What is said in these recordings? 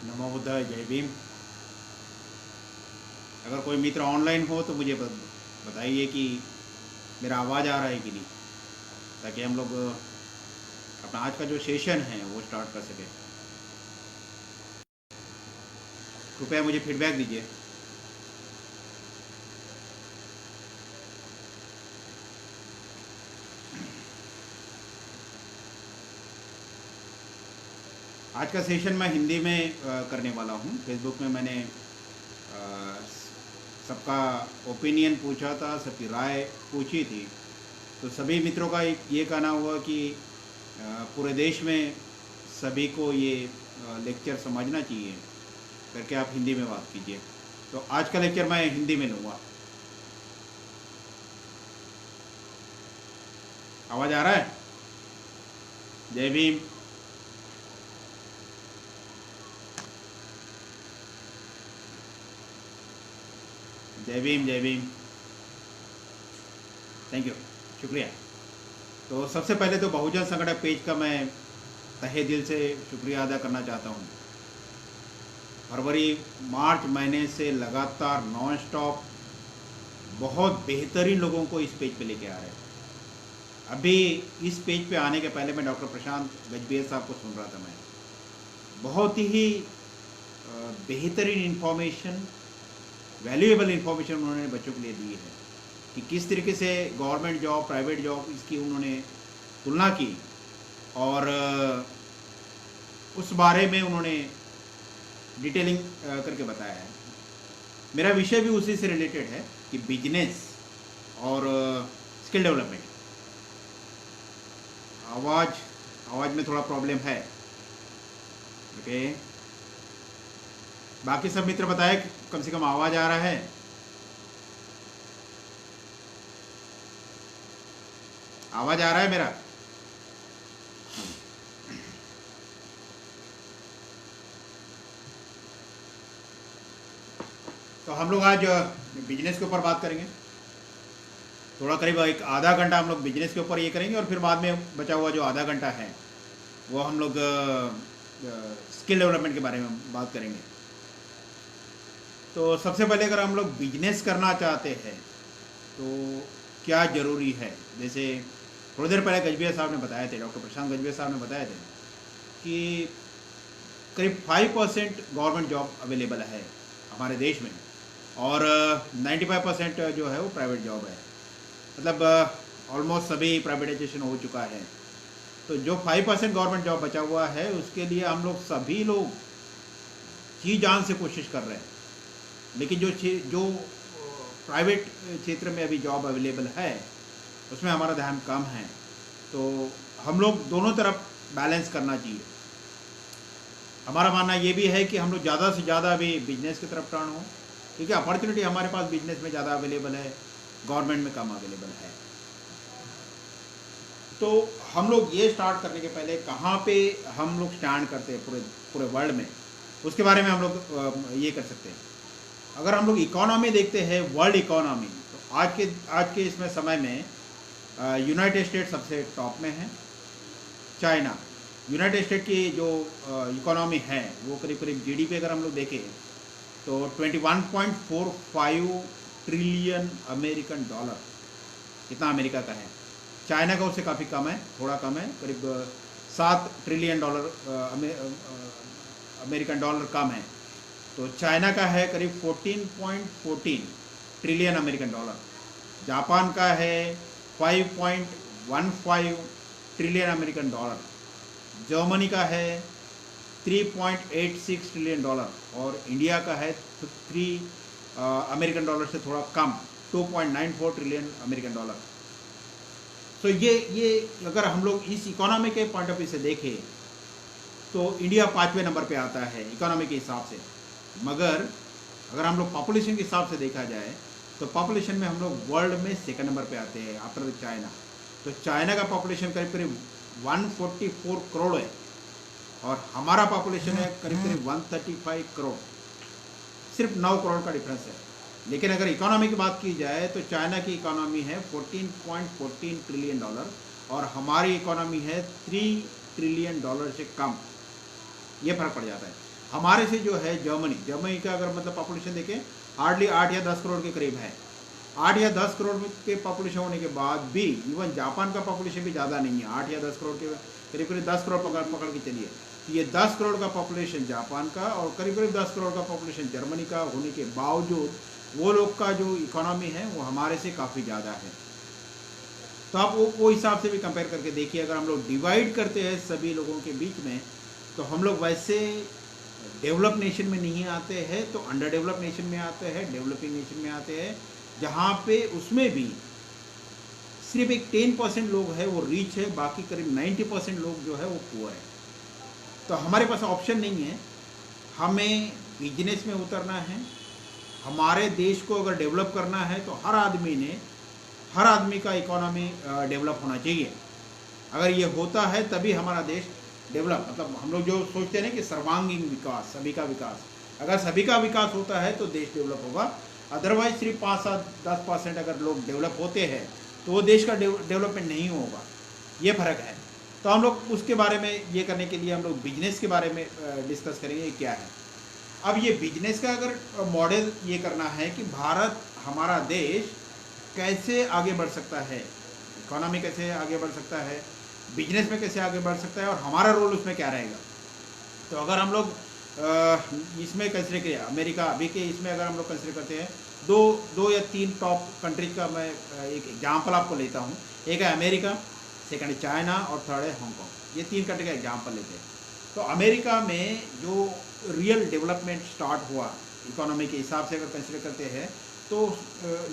नमो बुद्धाय, जय भीम। अगर कोई मित्र ऑनलाइन हो तो मुझे बताइए कि मेरा आवाज़ आ रहा है कि नहीं, ताकि हम लोग अपना आज का जो सेशन है वो स्टार्ट कर सकें। कृपया मुझे फीडबैक दीजिए। आज का सेशन मैं हिंदी में करने वाला हूँ। फेसबुक में मैंने सबका ओपिनियन पूछा था, सबकी राय पूछी थी। तो सभी मित्रों का ये कहना हुआ कि पूरे देश में सभी को ये लेक्चर समझना चाहिए करके आप हिंदी में बात कीजिए। तो आज का लेक्चर मैं हिंदी में लूँगा। आवाज़ आ रहा है? जय भीम। जय भीम, जय भीम। थैंक यू, शुक्रिया। तो सबसे पहले तो बहुजन संगठन पेज का मैं तहे दिल से शुक्रिया अदा करना चाहता हूँ। फरवरी मार्च महीने से लगातार नॉन स्टॉप बहुत बेहतरीन लोगों को इस पेज पे लेके आ रहे हैं। अभी इस पेज पे आने के पहले मैं डॉक्टर प्रशांत गजबीर साहब को सुन रहा था। मैं बहुत ही बेहतरीन इन्फॉर्मेशन, वैल्यूएबल इन्फॉर्मेशन उन्होंने बच्चों के लिए दी है कि किस तरीके से गवर्नमेंट जॉब, प्राइवेट जॉब, इसकी उन्होंने तुलना की और उस बारे में उन्होंने डिटेलिंग करके बताया है। मेरा विषय भी उसी से रिलेटेड है कि बिजनेस और स्किल डेवलपमेंट। आवाज़ में थोड़ा प्रॉब्लम है। ओके, बाकी सब मित्र बताए कम से कम आवाज़ आ रहा है। आवाज़ आ रहा है मेरा? तो हम लोग आज बिजनेस के ऊपर बात करेंगे। थोड़ा करीब एक आधा घंटा हम लोग बिजनेस के ऊपर ये करेंगे और फिर बाद में बचा हुआ जो आधा घंटा है वो हम लोग स्किल डेवलपमेंट के बारे में बात करेंगे। तो सबसे पहले अगर हम लोग बिजनेस करना चाहते हैं तो क्या ज़रूरी है, जैसे थोड़ी देर पहले गजबिया साहब ने बताए थे, डॉक्टर प्रशांत गजबिया साहब ने बताए थे कि करीब 5% गवर्नमेंट जॉब अवेलेबल है हमारे देश में और 95% जो है वो प्राइवेट जॉब है। मतलब ऑलमोस्ट सभी प्राइवेटाइजेशन हो चुका है। तो जो 5% गवर्नमेंट जॉब बचा हुआ है उसके लिए हम लोग सभी लोग जी जान से कोशिश कर रहे हैं। लेकिन जो प्राइवेट क्षेत्र में अभी जॉब अवेलेबल है उसमें हमारा ध्यान कम है। तो हम लोग दोनों तरफ बैलेंस करना चाहिए। हमारा मानना ये भी है कि हम लोग ज़्यादा से ज़्यादा अभी बिजनेस की तरफ टर्न हो, क्योंकि अपॉर्चुनिटी हमारे पास बिजनेस में ज़्यादा अवेलेबल है, गवर्नमेंट में कम अवेलेबल है। तो हम लोग ये स्टार्ट करने के पहले कहाँ पे हम लोग स्टैंड करते हैं पूरे पूरे वर्ल्ड में, उसके बारे में हम लोग ये कर सकते हैं। अगर हम लोग इकोनॉमी देखते हैं, वर्ल्ड इकोनॉमी, तो आज के इसमें समय में यूनाइटेड स्टेट सबसे टॉप में है। चाइना, यूनाइटेड स्टेट की जो इकोनॉमी है वो करीब करीब जीडीपी अगर हम लोग देखें तो 21.45 ट्रिलियन अमेरिकन डॉलर, इतना अमेरिका का है। चाइना का उससे काफ़ी कम है, थोड़ा कम है, करीब 7 ट्रिलियन डॉलर अमेरिकन डॉलर कम है। तो चाइना का है करीब 14.14 ट्रिलियन अमेरिकन डॉलर। जापान का है 5.15 ट्रिलियन अमेरिकन डॉलर। जर्मनी का है 3.86 ट्रिलियन डॉलर और इंडिया का है 3 अमेरिकन डॉलर से थोड़ा कम, 2.94 ट्रिलियन अमेरिकन डॉलर। तो ये अगर हम लोग इस इकोनॉमी के पॉइंट ऑफ व्यू से देखें तो इंडिया 5वें नंबर पे आता है इकोनॉमी के हिसाब से। मगर अगर हम लोग पॉपुलेशन के हिसाब से देखा जाए तो पॉपुलेशन में हम लोग वर्ल्ड में सेकंड नंबर पे आते हैं आफ्टर चाइना। तो चाइना का पॉपुलेशन करीब करीब 144 करोड़ है और हमारा पॉपुलेशन है करीब करीब 135 करोड़, सिर्फ 9 करोड़ का डिफरेंस है। लेकिन अगर इकोनॉमी की बात की जाए तो चाइना की इकोनॉमी है 14.14 ट्रिलियन डॉलर और हमारी इकोनॉमी है 3 ट्रिलियन डॉलर से कम। ये फर्क पड़ जाता है। हमारे से जो है जर्मनी का अगर मतलब पॉपुलेशन देखें हार्डली 8 या 10 करोड़ के करीब है। 8 या 10 करोड़ के पॉपुलेशन होने के बाद भी इवन जापान का पॉपुलेशन भी ज़्यादा नहीं है, 8 या 10 करोड़ के करीब करीब 10 करोड़ पकड़ के चलिए। तो ये 10 करोड़ का पॉपुलेशन जापान का और करीब करीब 10 करोड़ का पॉपुलेशन जर्मनी का होने के बावजूद वो लोग का जो इकोनॉमी है वो हमारे से काफ़ी ज़्यादा है। तो आप वो हिसाब से भी कंपेयर करके देखिए, अगर हम लोग डिवाइड करते हैं सभी लोगों के बीच में तो हम लोग वैसे डेवलप नेशन में नहीं आते हैं, तो अंडर डेवलप नेशन में आते हैं, डेवलपिंग नेशन में आते हैं, जहाँ पे उसमें भी सिर्फ एक 10% लोग हैं वो रिच है, बाकी करीब 90% लोग जो है वो पुअर है। तो हमारे पास ऑप्शन नहीं है, हमें बिजनेस में उतरना है। हमारे देश को अगर डेवलप करना है तो हर आदमी का इकोनॉमी डेवलप होना चाहिए। अगर ये होता है तभी हमारा देश डेवलप, मतलब हम लोग जो सोचते हैं ना कि सर्वांगीण विकास, सभी का विकास, अगर सभी का विकास होता है तो देश डेवलप होगा। अदरवाइज सिर्फ 5-10% अगर लोग डेवलप होते हैं तो वो देश का डेवलपमेंट नहीं होगा, ये फ़र्क है। तो हम लोग उसके बारे में ये करने के लिए हम लोग बिजनेस के बारे में डिस्कस करेंगे क्या है। अब ये बिजनेस का अगर मॉडल ये करना है कि भारत, हमारा देश कैसे आगे बढ़ सकता है, इकोनॉमी कैसे आगे बढ़ सकता है, बिजनेस में कैसे आगे बढ़ सकता है और हमारा रोल उसमें क्या रहेगा। तो अगर हम लोग इसमें कंसिडर किया अमेरिका, अभी के इसमें अगर हम लोग कंसिडर करते हैं दो या तीन टॉप कंट्रीज का मैं एक एग्जांपल आपको लेता हूँ। एक है अमेरिका, सेकंड है चाइना और थर्ड है हांगकॉन्ग। ये तीन कंट्री का एग्जांपल लेते हैं। तो अमेरिका में जो रियल डेवलपमेंट स्टार्ट हुआ इकोनॉमी के हिसाब से अगर कंसिडर करते हैं तो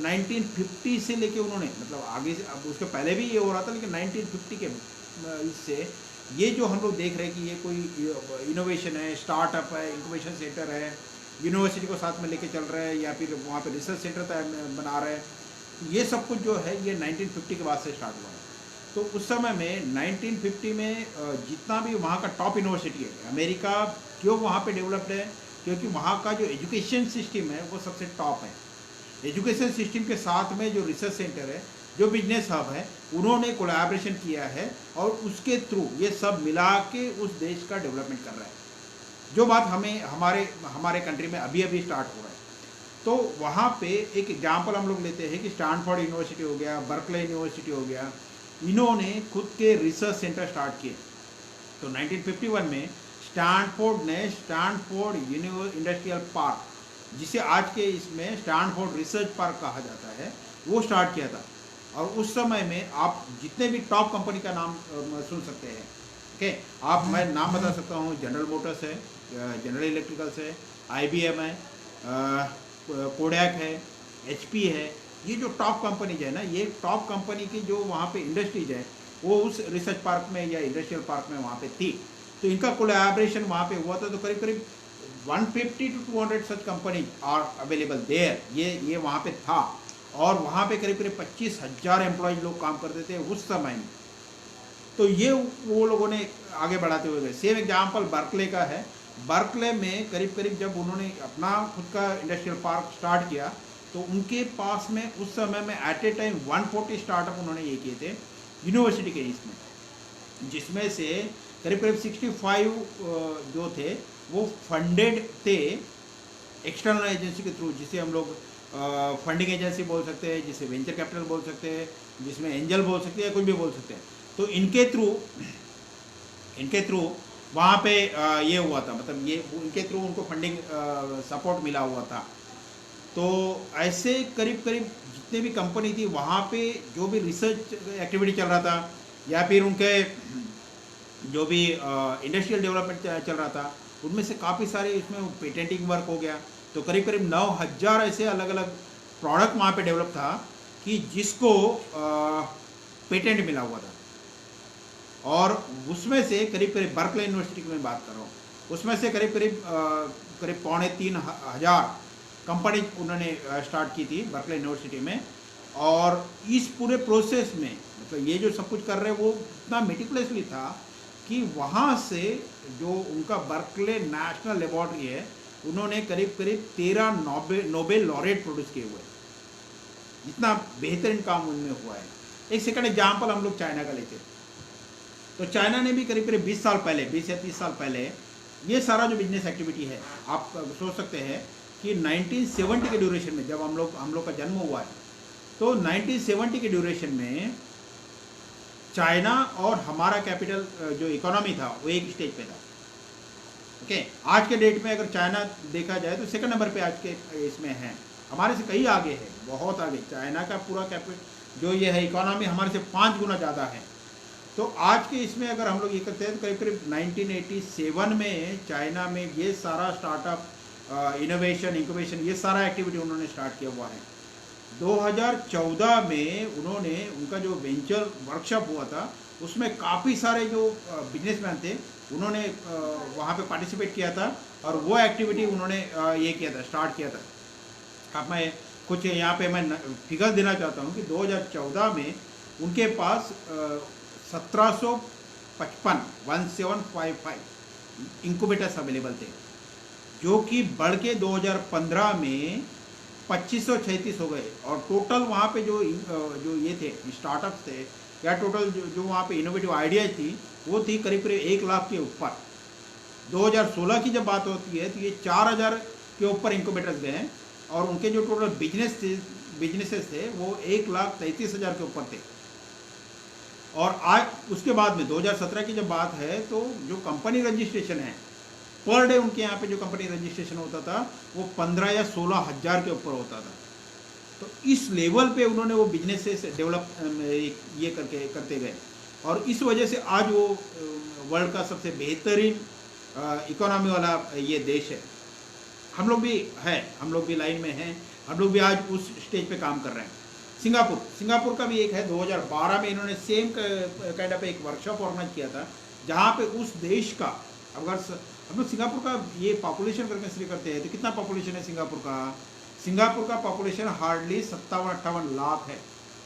1950 से लेके उन्होंने, मतलब आगे से, अब उसके पहले भी ये हो रहा था, लेकिन 1950 के इससे ये जो हम लोग देख रहे हैं कि ये कोई इनोवेशन है, स्टार्टअप है, इंक्यूबेशन सेंटर है, यूनिवर्सिटी को साथ में लेके चल रहे हैं या फिर वहाँ पे रिसर्च सेंटर बना रहे हैं, ये सब कुछ जो है ये 1950 के बाद से स्टार्ट हुआ है। तो उस समय में 1950 में जितना भी वहाँ का टॉप यूनिवर्सिटी है अमेरिका, क्यों वहाँ पे डेवलप्ड है, क्योंकि वहाँ का जो एजुकेशन सिस्टम है वो सबसे टॉप है। एजुकेशन सिस्टम के साथ में जो रिसर्च सेंटर है, जो बिजनेस हब है, उन्होंने कोलैबोरेशन किया है और उसके थ्रू ये सब मिला के उस देश का डेवलपमेंट कर रहा है, जो बात हमें हमारे कंट्री में अभी अभी स्टार्ट हो रहा है। तो वहाँ पे एक एग्जांपल हम लोग लेते हैं कि स्टैनफोर्ड यूनिवर्सिटी हो गया, बर्कले यूनिवर्सिटी हो गया, इन्होंने खुद के रिसर्च सेंटर स्टार्ट किए। तो 1951 में स्टैनफोर्ड ने स्टैनफोर्ड इंडस्ट्रियल पार्क, जिसे आज के इसमें स्टैनफोर्ड रिसर्च पार्क कहा जाता है, वो स्टार्ट किया था। और उस समय में आप जितने भी टॉप कंपनी का नाम सुन सकते हैं, ओके, आप मैं नाम बता सकता हूँ, जनरल मोटर्स है, जनरल इलेक्ट्रिकल्स है, IBM है, कोडैक है, HP है, ये जो टॉप कंपनीज है ना, ये टॉप कंपनी की जो वहाँ पे इंडस्ट्रीज है वो उस रिसर्च पार्क में या इंडस्ट्रियल पार्क में वहाँ पे थी। तो इनका कोलैबोरेशन वहाँ पे हुआ था। तो करीब करीब 150 to 200 such company are available there, ये वहाँ पे था। और वहाँ पे करीब करीब 25,000 एम्प्लॉयज लोग काम करते थे उस समय में। तो ये वो लोगों ने आगे बढ़ाते हुए गए। सेम एग्जाम्पल बर्कले का है। बर्कले में करीब करीब जब उन्होंने अपना खुद का इंडस्ट्रियल पार्क स्टार्ट किया तो उनके पास में उस समय में एट ए टाइम 140 स्टार्टअप उन्होंने ये किए थे यूनिवर्सिटी के इसमें, जिसमें से करीब करीब 65 जो थे वो फंडेड थे एक्सटर्नल एजेंसी के थ्रू, जिसे हम लोग फंडिंग एजेंसी बोल सकते हैं, जिसे वेंचर कैपिटल बोल सकते हैं, जिसमें एंजल बोल सकते हैं, कुछ भी बोल सकते हैं। तो इनके थ्रू वहाँ पे ये हुआ था, मतलब ये इनके थ्रू उनको फंडिंग सपोर्ट मिला हुआ था। तो ऐसे करीब करीब जितने भी कंपनी थी वहाँ पे जो भी रिसर्च एक्टिविटी चल रहा था या फिर उनके जो भी इंडस्ट्रियल डेवलपमेंट चल रहा था, उनमें से काफ़ी सारे इसमें पेटेंटिंग वर्क हो गया। तो करीब करीब 9,000 ऐसे अलग अलग प्रोडक्ट वहाँ पे डेवलप था कि जिसको पेटेंट मिला हुआ था। और उसमें से करीब करीब बर्कले यूनिवर्सिटी की मैं बात कर रहा हूँ, उसमें से करीब करीब 3,500 कंपनी उन्होंने स्टार्ट की थी बर्कले यूनिवर्सिटी में। और इस पूरे प्रोसेस में मतलब ये जो सब कुछ कर रहे हैं वो इतना मेटिकुलसली था कि वहाँ से जो उनका बर्कले नेशनल लेबॉर्ट्री है, उन्होंने करीब करीब 13 नोबेल लॉरेट प्रोड्यूस किए हुए। इतना बेहतरीन काम उनमें हुआ है। एक सेकंड एग्जाम्पल हम लोग चाइना का लेते हैं। तो चाइना ने भी करीब करीब 20 साल पहले, 20 या 30 साल पहले ये सारा जो बिजनेस एक्टिविटी है, आप सोच सकते हैं कि 1970 के ड्यूरेशन में, जब हम लोग का जन्म हुआ है, तो 1970 के ड्यूरेशन में चाइना और हमारा कैपिटल जो इकोनॉमी था वो एक स्टेज पे था। ओके, आज के डेट में अगर चाइना देखा जाए तो सेकंड नंबर पे आज के इसमें है, हमारे से कहीं आगे है, बहुत आगे। चाइना का पूरा कैपिटल जो ये है इकोनॉमी हमारे से 5 गुना ज़्यादा है। तो आज के इसमें अगर हम लोग ये करते हैं तो करीब करीब 1987 में चाइना में ये सारा स्टार्टअप, इनोवेशन, इंक्यूबेशन, ये सारा एक्टिविटी उन्होंने स्टार्ट किया हुआ है। 2014 में उन्होंने उनका जो वेंचर वर्कशॉप हुआ था उसमें काफ़ी सारे जो बिजनेसमैन थे उन्होंने वहाँ पे पार्टिसिपेट किया था और वो एक्टिविटी उन्होंने ये किया था, स्टार्ट किया था। अब मैं कुछ यहाँ पे मैं फिगर देना चाहता हूँ कि 2014 में उनके पास 1755 इंक्यूबेटर्स अवेलेबल थे, जो कि बढ़ के 2015 में 2536 हो गए। और टोटल वहाँ पे जो ये थे स्टार्टअप्स थे या टोटल जो वहाँ पे इनोवेटिव आइडियाज थी वो थी करीब करीब 1 लाख के ऊपर। 2016 की जब बात होती है तो ये 4000 के ऊपर इंक्यूबेटर्स गए हैं और उनके जो टोटल बिजनेसेस थे वो 1,33,000 के ऊपर थे। और आज उसके बाद में 2017 की जब बात है तो जो कंपनी रजिस्ट्रेशन है पर डे उनके यहाँ पे जो कंपनी रजिस्ट्रेशन होता था वो 15 या 16 हज़ार के ऊपर होता था। तो इस लेवल पे उन्होंने वो बिजनेसेस डेवलप ये करते गए और इस वजह से आज वो वर्ल्ड का सबसे बेहतरीन इकोनॉमी वाला ये देश है। हम लोग भी लाइन में हैं, हम लोग भी आज उस स्टेज पे काम कर रहे हैं। सिंगापुर का भी एक है, 2012 में इन्होंने सेम काइंड ऑफ एक वर्कशॉप ऑर्गेनाइज किया था जहाँ पे उस देश का, अगर हम लोग सिंगापुर का ये पॉपुलेशन करके कंसिडर करते हैं तो कितना पॉपुलेशन है सिंगापुर का पॉपुलेशन हार्डली 57-58 लाख है।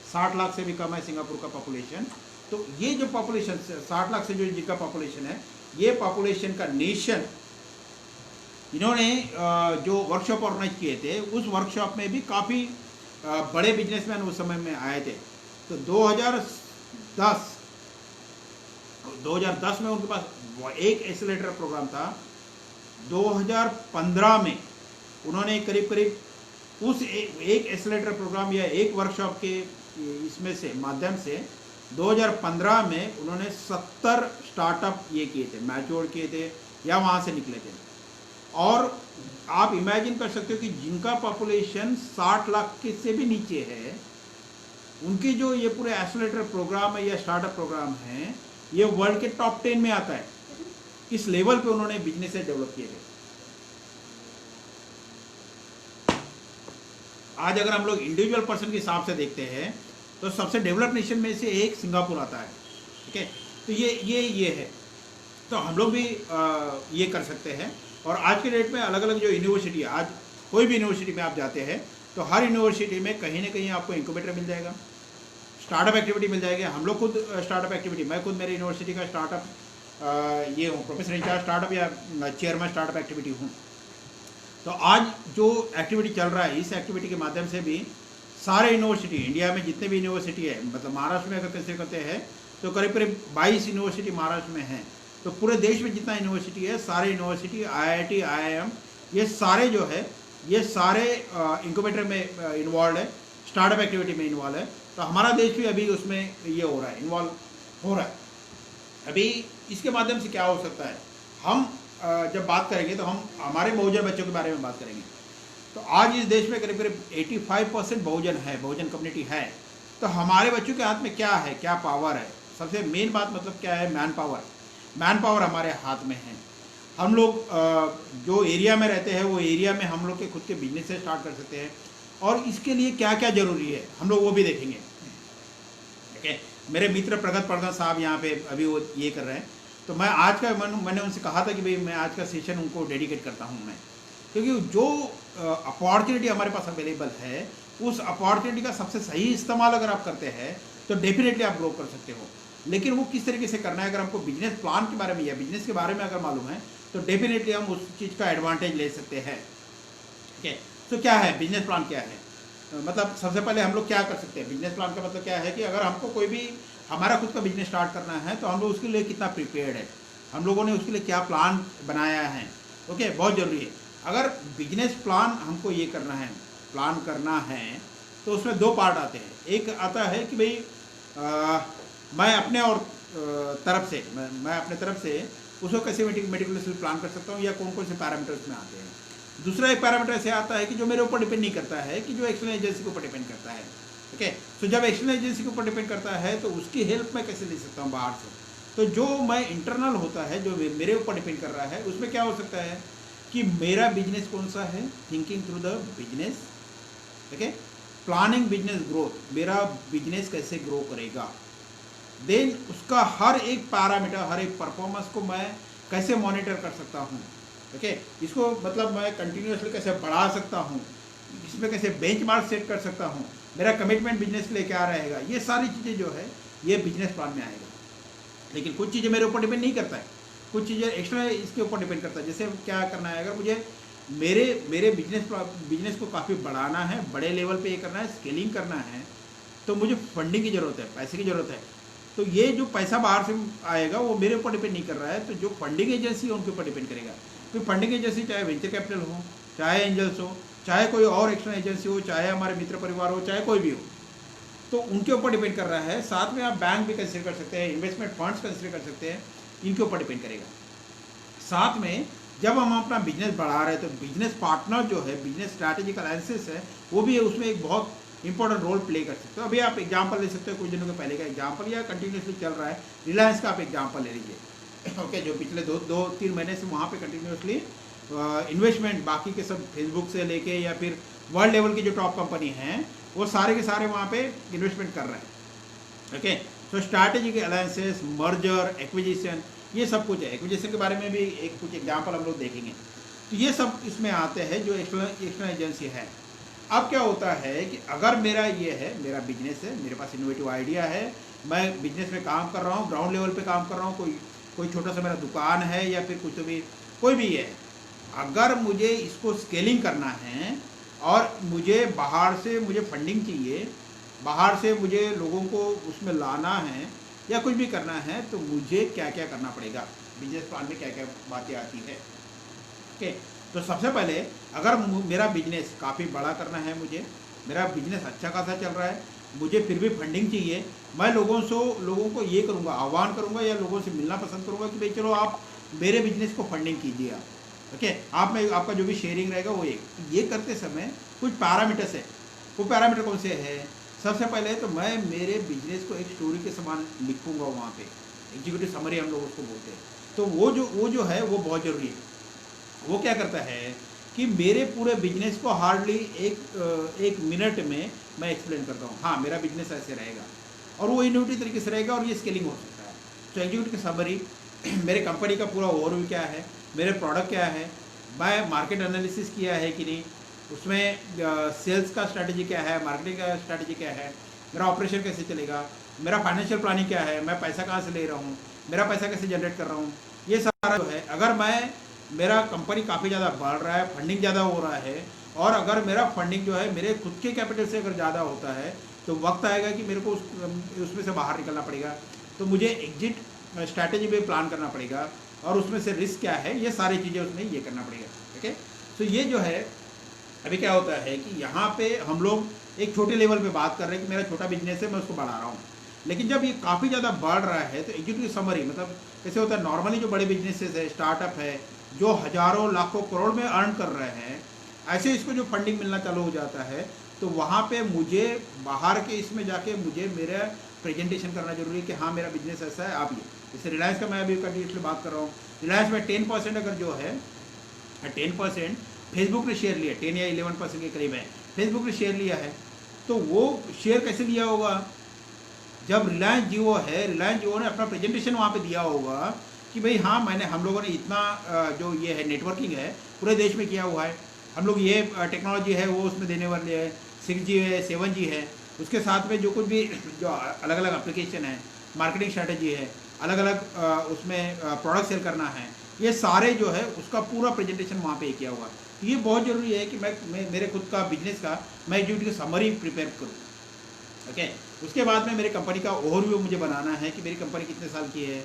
60 लाख से भी कम है सिंगापुर का पॉपुलेशन। तो ये जो पॉपुलेशन 60 लाख से जो जिनका पॉपुलेशन है, ये पॉपुलेशन का नेशन इन्होंने जो वर्कशॉप ऑर्गेनाइज किए थे उस वर्कशॉप में भी काफ़ी बड़े बिजनेसमैन उस समय में आए थे। तो 2010 में उनके पास एक एक्सेलरेटर प्रोग्राम था। 2015 में उन्होंने करीब उस एक एक्सेलरेटर प्रोग्राम या एक वर्कशॉप के इसमें से माध्यम से 2015 में उन्होंने 70 स्टार्टअप ये किए थे, मैच्योर किए थे या वहाँ से निकले थे। और आप इमेजिन कर सकते हो कि जिनका पॉपुलेशन 60 लाख के से भी नीचे है, उनके जो ये पूरे एक्सेलरेटर प्रोग्राम है या स्टार्टअप प्रोग्राम है, ये वर्ल्ड के टॉप 10 में आता है। इस लेवल पे उन्होंने बिजनेस डेवलप किए थे। आज अगर हम लोग इंडिविजुअल पर्सन के हिसाब से देखते हैं तो सबसे डेवलप्ड नेशन में से एक सिंगापुर आता है। ठीक है, तो ये है। तो हम लोग भी ये कर सकते हैं। और आज के डेट में अलग अलग जो यूनिवर्सिटी है, आज कोई भी यूनिवर्सिटी में आप जाते हैं तो हर यूनिवर्सिटी में कहीं ना कहीं आपको इंक्यूबेटर मिल जाएगा, स्टार्टअप एक्टिविटी मिल जाएगी। हम लोग खुद स्टार्टअप एक्टिविटी, मैं खुद मेरे यूनिवर्सिटी का स्टार्टअप ये हूँ, प्रोफेसर इंचार्ज स्टार्टअप या चेयरमैन स्टार्टअप एक्टिविटी हूँ। तो आज जो एक्टिविटी चल रहा है, इस एक्टिविटी के माध्यम से भी सारे यूनिवर्सिटी, इंडिया में जितने भी यूनिवर्सिटी है, मतलब महाराष्ट्र में अगर कंसिडर करते हैं तो करीब करीब 22 यूनिवर्सिटी महाराष्ट्र में हैं। तो पूरे देश में जितना यूनिवर्सिटी है, सारे यूनिवर्सिटी, IIT, IIM, ये सारे जो है ये सारे इंक्यूबेटर में इन्वॉल्व है, स्टार्टअप एक्टिविटी में इन्वॉल्व है। तो हमारा देश भी अभी उसमें ये हो रहा है, इन्वॉल्व हो रहा है। अभी इसके माध्यम से क्या हो सकता है, हम जब बात करेंगे तो हम हमारे बहुजन बच्चों के बारे में बात करेंगे। तो आज इस देश में करीब करीब 85% बहुजन है, बहुजन कम्युनिटी है। तो हमारे बच्चों के हाथ में क्या है, क्या पावर है? सबसे मेन बात मतलब क्या है, मैन पावर हमारे हाथ में है। हम लोग जो एरिया में रहते हैं वो एरिया में हम लोग के खुद के बिजनेस से स्टार्ट कर सकते हैं। और इसके लिए क्या क्या ज़रूरी है हम लोग वो भी देखेंगे। ठीक है, मेरे मित्र प्रगत प्रधान साहब यहाँ पे अभी वो ये कर रहे हैं। तो मैं आज का मैंने उनसे कहा था कि भाई मैं आज का सेशन उनको डेडिकेट करता हूँ मैं, क्योंकि जो अपॉर्चुनिटी हमारे पास अवेलेबल है उस अपॉर्चुनिटी का सबसे सही इस्तेमाल अगर आप करते हैं तो डेफिनेटली आप ग्रो कर सकते हो। लेकिन वो किस तरीके से करना है, अगर हमको बिजनेस प्लान के बारे में या बिजनेस के बारे में अगर मालूम है तो डेफिनेटली हम उस चीज़ का एडवांटेज ले सकते हैं। ठीक है, तो क्या है बिजनेस प्लान, क्या है मतलब सबसे पहले हम लोग क्या कर सकते हैं। बिजनेस प्लान का मतलब क्या है कि अगर हमको कोई भी हमारा खुद का बिजनेस स्टार्ट करना है तो हम लोग उसके लिए कितना प्रिपेयर्ड है। हम लोगों ने उसके लिए क्या प्लान बनाया है। ओके, बहुत ज़रूरी है। अगर बिजनेस प्लान हमको ये करना है, प्लान करना है, तो उसमें दो पार्ट आते हैं। एक आता है कि भाई मैं अपने और तरफ से मैं अपने तरफ से उसको कैसे मेटिकुलसली प्लान कर सकता हूँ, या कौन कौन से पैरामीटर्स में आते हैं। दूसरा एक पैरामीटर ऐसे आता है कि जो मेरे ऊपर डिपेंड नहीं करता है, कि जो एक्सटर्नल एजेंसी के ऊपर डिपेंड करता है। ओके, तो जब एक्सटर्नल एजेंसी के ऊपर डिपेंड करता है तो उसकी हेल्प मैं कैसे ले सकता हूँ बाहर से। तो जो मैं इंटरनल होता है, जो मेरे ऊपर डिपेंड कर रहा है, उसमें क्या हो सकता है कि मेरा बिजनेस कौन सा है, thinking through the business. Okay, planning business growth, मेरा बिजनेस कैसे ग्रो करेगा। देन उसका हर एक पैरामीटर, हर एक परफॉर्मेंस को मैं कैसे मॉनिटर कर सकता हूँ। ओके, इसको मतलब मैं कंटिन्यूसली कैसे बढ़ा सकता हूँ, इसमें कैसे बेंचमार्क सेट कर सकता हूँ, मेरा कमिटमेंट बिजनेस के लिए क्या रहेगा। ये सारी चीज़ें जो है ये बिजनेस प्लान में आएगा। लेकिन कुछ चीज़ें मेरे ऊपर डिपेंड नहीं करता है, कुछ चीज़ें एक्स्ट्रा इसके ऊपर डिपेंड करता है। जैसे क्या करना है, अगर मुझे मेरे बिजनेस को काफ़ी बढ़ाना है, बड़े लेवल पे ये करना है, स्केलिंग करना है, तो मुझे फंडिंग की ज़रूरत है, पैसे की ज़रूरत है। तो ये जो पैसा बाहर से आएगा वो मेरे ऊपर डिपेंड नहीं कर रहा है, तो जो फंडिंग एजेंसी है उनके ऊपर डिपेंड करेगा। तो फंडिंग एजेंसी चाहे वेंचर कैपिटल हो, चाहे एंजल्स हो, चाहे कोई और एक्सटर्नल एजेंसी हो, चाहे हमारे मित्र परिवार हो, चाहे कोई भी हो, तो उनके ऊपर डिपेंड कर रहा है। साथ में आप बैंक भी कंसिडर कर सकते हैं, इन्वेस्टमेंट फंड्स कंसिडर कर सकते हैं, इनके ऊपर डिपेंड करेगा। साथ में जब हम अपना बिजनेस बढ़ा रहे हैं तो बिजनेस पार्टनर जो है, बिजनेस स्ट्रैटेजिक अलायंसेस है, वो भी उसमें एक बहुत इंपॉर्टेंट रोल प्ले कर सकते हो। अभी आप एग्जांपल ले सकते हो, कुछ दिनों के पहले का एग्जांपल, या कंटिन्यूसली चल रहा है रिलायंस का आप एग्जांपल ले लीजिए। ओके, जो पिछले दो तीन महीने से वहाँ पे कंटिन्यूसली इन्वेस्टमेंट, बाकी के सब फेसबुक से लेके या फिर वर्ल्ड लेवल की जो टॉप कंपनी हैं, वो सारे के सारे वहाँ पे इन्वेस्टमेंट कर रहे हैं। ओके, तो स्ट्रैटेजिक अलायंसेस, मर्जर, एक्विजिशन, ये सब कुछ है। एक्विजिशन के बारे में भी एक कुछ एग्जांपल हम लोग देखेंगे। तो ये सब इसमें आते हैं जो एक्सटर्नल एजेंसी है। अब क्या होता है कि अगर मेरा ये है, मेरा बिजनेस है, मेरे पास इनोवेटिव आइडिया है, मैं बिजनेस में काम कर रहा हूँ, ग्राउंड लेवल पे काम कर रहा हूँ, कोई छोटा सा मेरा दुकान है या फिर कुछ भी कोई भी है। अगर मुझे इसको स्केलिंग करना है और मुझे बाहर से मुझे फंडिंग चाहिए, बाहर से मुझे लोगों को उसमें लाना है या कुछ भी करना है, तो मुझे क्या क्या करना पड़ेगा, बिजनेस प्लान में क्या क्या बातें आती है। ओके, तो सबसे पहले अगर मेरा बिजनेस काफ़ी बड़ा करना है, मुझे मेरा बिजनेस अच्छा खासा चल रहा है, मुझे फिर भी फंडिंग चाहिए, मैं लोगों को ये करूँगा, आह्वान करूँगा या लोगों से मिलना पसंद करूँगा कि भाई चलो आप मेरे बिजनेस को फंडिंग कीजिए आप। ओके, आप में आपका जो भी शेयरिंग रहेगा वो ये करते समय कुछ पैरामीटर्स है। वो पैरामीटर कौन से है? सबसे पहले तो मैं मेरे बिजनेस को एक स्टोरी के समान लिखूँगा वहाँ पे, एग्जीक्यूटिव समरी हम लोग उसको बोलते हैं। तो वो जो है वो बहुत ज़रूरी है। वो क्या करता है कि मेरे पूरे बिजनेस को हार्डली एक मिनट में मैं एक्सप्लेन करता हूँ। हाँ, मेरा बिजनेस ऐसे रहेगा और वो इनोवेटिव तरीके से रहेगा और ये स्केलिंग हो सकता है। तो एग्जीक्यूटिव समरी, मेरे कंपनी का पूरा ओवरव्यू क्या है, मेरे प्रोडक्ट क्या है, मैं मार्केट एनालिसिस किया है कि नहीं, उसमें सेल्स का स्ट्रैटेजी क्या है, मार्केटिंग का स्ट्रैटेजी क्या है, मेरा ऑपरेशन कैसे चलेगा, मेरा फाइनेंशियल प्लानिंग क्या है, मैं पैसा कहाँ से ले रहा हूँ, मेरा पैसा कैसे जनरेट कर रहा हूँ, ये सारा जो है। अगर मेरा कंपनी काफ़ी ज़्यादा बढ़ रहा है, फंडिंग ज़्यादा हो रहा है, और अगर मेरा फंडिंग जो है मेरे खुद के कैपिटल से अगर ज़्यादा होता है, तो वक्त आएगा कि मेरे को उसमें से बाहर निकलना पड़ेगा। तो मुझे एग्जिट स्ट्रैटेजी भी प्लान करना पड़ेगा और उसमें से रिस्क क्या है, ये सारी चीज़ें उसमें ये करना पड़ेगा। ठीक है, तो ये जो है अभी क्या होता है कि यहाँ पे हम लोग एक छोटे लेवल पे बात कर रहे हैं कि मेरा छोटा बिजनेस है, मैं उसको बढ़ा रहा हूँ। लेकिन जब ये काफ़ी ज़्यादा बढ़ रहा है तो एग्जीक्यूटिव समरी मतलब कैसे होता है, नॉर्मली जो बड़े बिजनेसेस है, स्टार्टअप है, जो हज़ारों लाखों करोड़ में अर्न कर रहे हैं, ऐसे इसको जो फंडिंग मिलना चालू हो जाता है, तो वहाँ पे मुझे बाहर के इसमें जाके मुझे मेरा प्रेजेंटेशन करना जरूरी है कि हाँ मेरा बिजनेस ऐसा है। आप ये जैसे रिलायंस का मैं अभी कंटिन्यूसली बात कर रहा हूँ, रिलायंस में 10% अगर जो है 10% फेसबुक ने शेयर लिया, 10 या 11% के करीब है, फेसबुक ने शेयर लिया है। तो वो शेयर कैसे लिया होगा? जब रिलायंस जियो है, रिलायंस जियो ने अपना प्रेजेंटेशन वहाँ पे दिया होगा कि भाई हाँ हम लोगों ने इतना जो ये है नेटवर्किंग है पूरे देश में किया हुआ है, हम लोग ये टेक्नोलॉजी है वो उसमें देने वाले है, 6G है, 7G है, उसके साथ में जो कुछ भी जो अलग अलग एप्लीकेशन है, मार्केटिंग स्ट्रैटेजी है, अलग अलग उसमें प्रोडक्ट सेल करना है, ये सारे जो है उसका पूरा प्रेजेंटेशन वहाँ पे किया हुआ। तो ये बहुत ज़रूरी है कि मैं मेरे खुद का बिजनेस का मैं एग्जीक्यूटिव समरी प्रिपेयर करूँ। ओके, उसके बाद में मेरे कंपनी का ओवरव्यू मुझे बनाना है कि मेरी कंपनी कितने साल की है,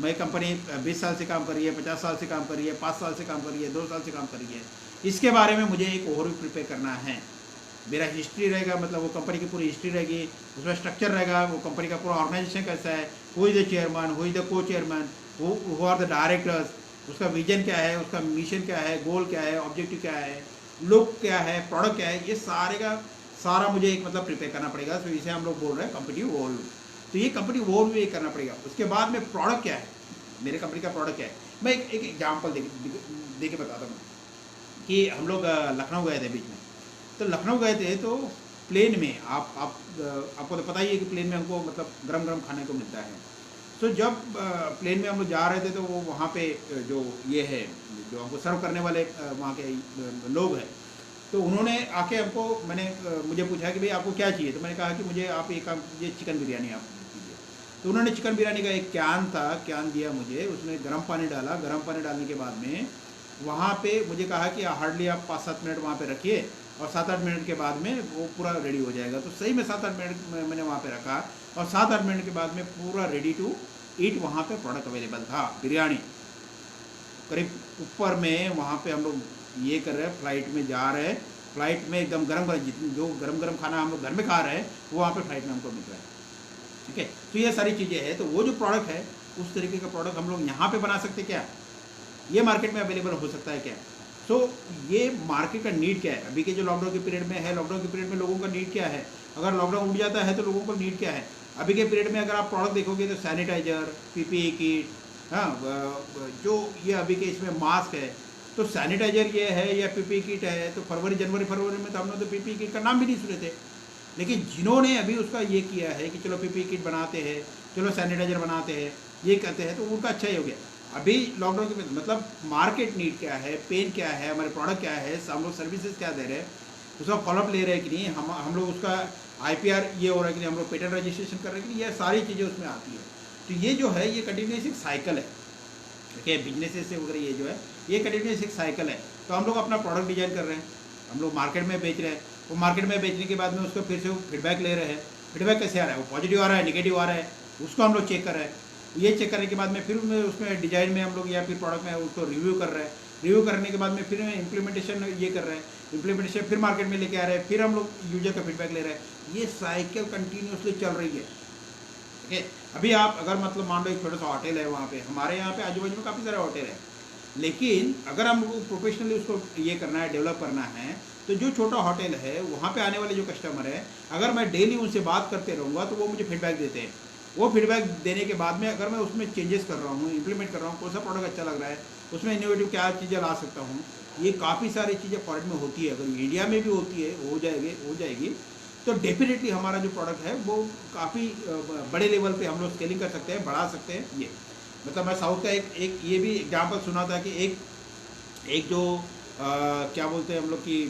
मैं कंपनी 20 साल से काम कर रही है, 50 साल से काम कर रही है, 5 साल से काम कर रही है, 2 साल से काम कर रही है, इसके बारे में मुझे एक ओवरव्यू प्रिपेयर करना है। मेरा हिस्ट्री रहेगा, मतलब वो कंपनी की पूरी हिस्ट्री रहेगी, उसमें स्ट्रक्चर रहेगा, वो कंपनी का पूरा ऑर्गेनाइजेशन कैसा है, who is the chairman, who is the co chairman, who are the directors, उसका विजन क्या है, उसका मिशन क्या है, गोल क्या है, ऑब्जेक्टिव क्या है, लुक क्या है, प्रोडक्ट क्या है, ये सारे का सारा मुझे एक मतलब प्रिपेयर करना पड़ेगा। तो इसे हम लोग बोल रहे हैं कंपनी ओवरव्यू। तो ये कंपनी ओवरव्यू ये करना पड़ेगा। उसके बाद में प्रोडक्ट क्या है, मेरे कंपनी का प्रोडक्ट क्या है। मैं एक एग्जाम्पल दे के बताता हूँ कि हम लोग लखनऊ गए थे बीच में। तो लखनऊ गए थे तो प्लेन में आपको तो पता ही है कि प्लेन में हमको मतलब गरम गरम खाने को मिलता है। तो जब प्लेन में हम लोग जा रहे थे तो वो वहाँ पे जो ये है, जो हमको सर्व करने वाले वहाँ के लोग हैं, तो उन्होंने आके हमको मुझे पूछा कि भाई आपको क्या चाहिए। तो मैंने कहा कि मुझे आप एक काम कीजिए, चिकन बिरयानी आप कीजिए। तो उन्होंने चिकन बिरयानी का एक कैन दिया मुझे, उसमें गर्म पानी डाला। गर्म पानी डालने के बाद में वहाँ पे मुझे कहा कि हार्डली आप 5-7 मिनट वहाँ पे रखिए और 7-8 मिनट के बाद में वो पूरा रेडी हो जाएगा। तो सही में 7-8 मिनट मैंने वहाँ पे रखा और 7-8 मिनट के बाद में पूरा रेडी टू ईट वहाँ पे प्रोडक्ट अवेलेबल था, बिरयानी। करीब ऊपर में वहाँ पे हम लोग ये कर रहे हैं, फ्लाइट में जा रहे हैं, फ्लाइट में एकदम गरम जो गरम गरम खाना हम लोग घर में खा रहे हैं वो वहाँ पे फ्लाइट में हमको मिल रहा है। ठीक है, तो ये सारी चीज़ें हैं। तो वो जो प्रोडक्ट है उस तरीके का प्रोडक्ट हम लोग यहाँ पे बना सकते क्या, ये मार्केट में अवेलेबल हो सकता है क्या। सो ये मार्केट का नीड क्या है अभी के जो लॉकडाउन के पीरियड में है। लॉकडाउन के पीरियड में लोगों का नीड क्या है, अगर लॉकडाउन उठ जाता है तो लोगों का नीड क्या है अभी के पीरियड में। अगर आप प्रोडक्ट देखोगे तो सैनिटाइजर, पीपीई किट, हाँ, जो ये अभी के इसमें मास्क है, तो सैनिटाइजर ये है या पीपीई किट है। तो जनवरी फरवरी में तो हमने तो पीपीई किट का नाम भी नहीं सुने थे, लेकिन जिन्होंने अभी उसका ये किया है कि चलो पीपीई किट बनाते हैं, चलो सैनिटाइजर बनाते हैं, ये कहते हैं, तो उनका अच्छा ही हो गया। अभी लॉकडाउन के मतलब मार्केट नीड क्या है, पेन क्या है, हमारे प्रोडक्ट क्या है, हम लोग सर्विसेज क्या दे रहे हैं, उसका फॉलोअप ले रहे हैं कि नहीं, हम लोग उसका आईपीआर ये हो रहा है कि नहीं, हम लोग पेटेंट रजिस्ट्रेशन कर रहे हैं कि नहीं, ये सारी चीज़ें उसमें आती है। तो ये जो है ये कंटिन्यूस एक साइकिल है। देखिए बिजनेस से वगैरह ये जो है ये कंटिन्यूस एक साइकिल है। तो हम लोग अपना प्रोडक्ट डिजाइन कर रहे हैं, हम लोग मार्केट में बेच रहे हैं, वो मार्केट में बेचने के बाद में उसको फिर से फीडबैक ले रहे हैं। फीडबैक कैसे आ रहा है, वो पॉजिटिव आ रहा है, नेगेटिव आ रहा है, उसको हम लोग चेक कर रहे हैं। ये चेक करने के बाद में फिर उसमें डिजाइन में हम लोग या फिर प्रोडक्ट में उसको रिव्यू कर रहे हैं। रिव्यू करने के बाद में फिर इम्प्लीमेंटेशन ये कर रहे हैं, इम्प्लीमेंटेशन फिर मार्केट में लेके आ रहे हैं, फिर हम लोग यूजर का फीडबैक ले रहे हैं। ये साइकिल कंटिन्यूसली चल रही है। ठीक है, अभी आप अगर मतलब मान लो एक छोटा सा होटल है, वहाँ पे हमारे यहाँ पे आजू बाजू में काफ़ी सारे होटल है, लेकिन अगर हम लोग प्रोफेशनली उसको ये करना है, डेवलप करना है, तो जो छोटा होटल है वहाँ पे आने वाले जो कस्टमर है, अगर मैं डेली उनसे बात करते रहूँगा तो वो मुझे फीडबैक देते हैं। वो फीडबैक देने के बाद में अगर मैं उसमें चेंजेस कर रहा हूँ, इंप्लीमेंट कर रहा हूँ, कौन सा प्रोडक्ट अच्छा लग रहा है, उसमें इनोवेटिव क्या चीज़ें ला सकता हूँ, ये काफ़ी सारी चीज़ें फॉरेन में होती है। अगर इंडिया में भी होती है, हो जाएगी तो डेफिनेटली हमारा जो प्रोडक्ट है वो काफ़ी बड़े लेवल पे हम लोग स्केलिंग कर सकते हैं, बढ़ा सकते हैं। ये मतलब मैं साउथ का एक ये भी एग्जाम्पल सुना था कि एक जो क्या बोलते हैं हम लोग की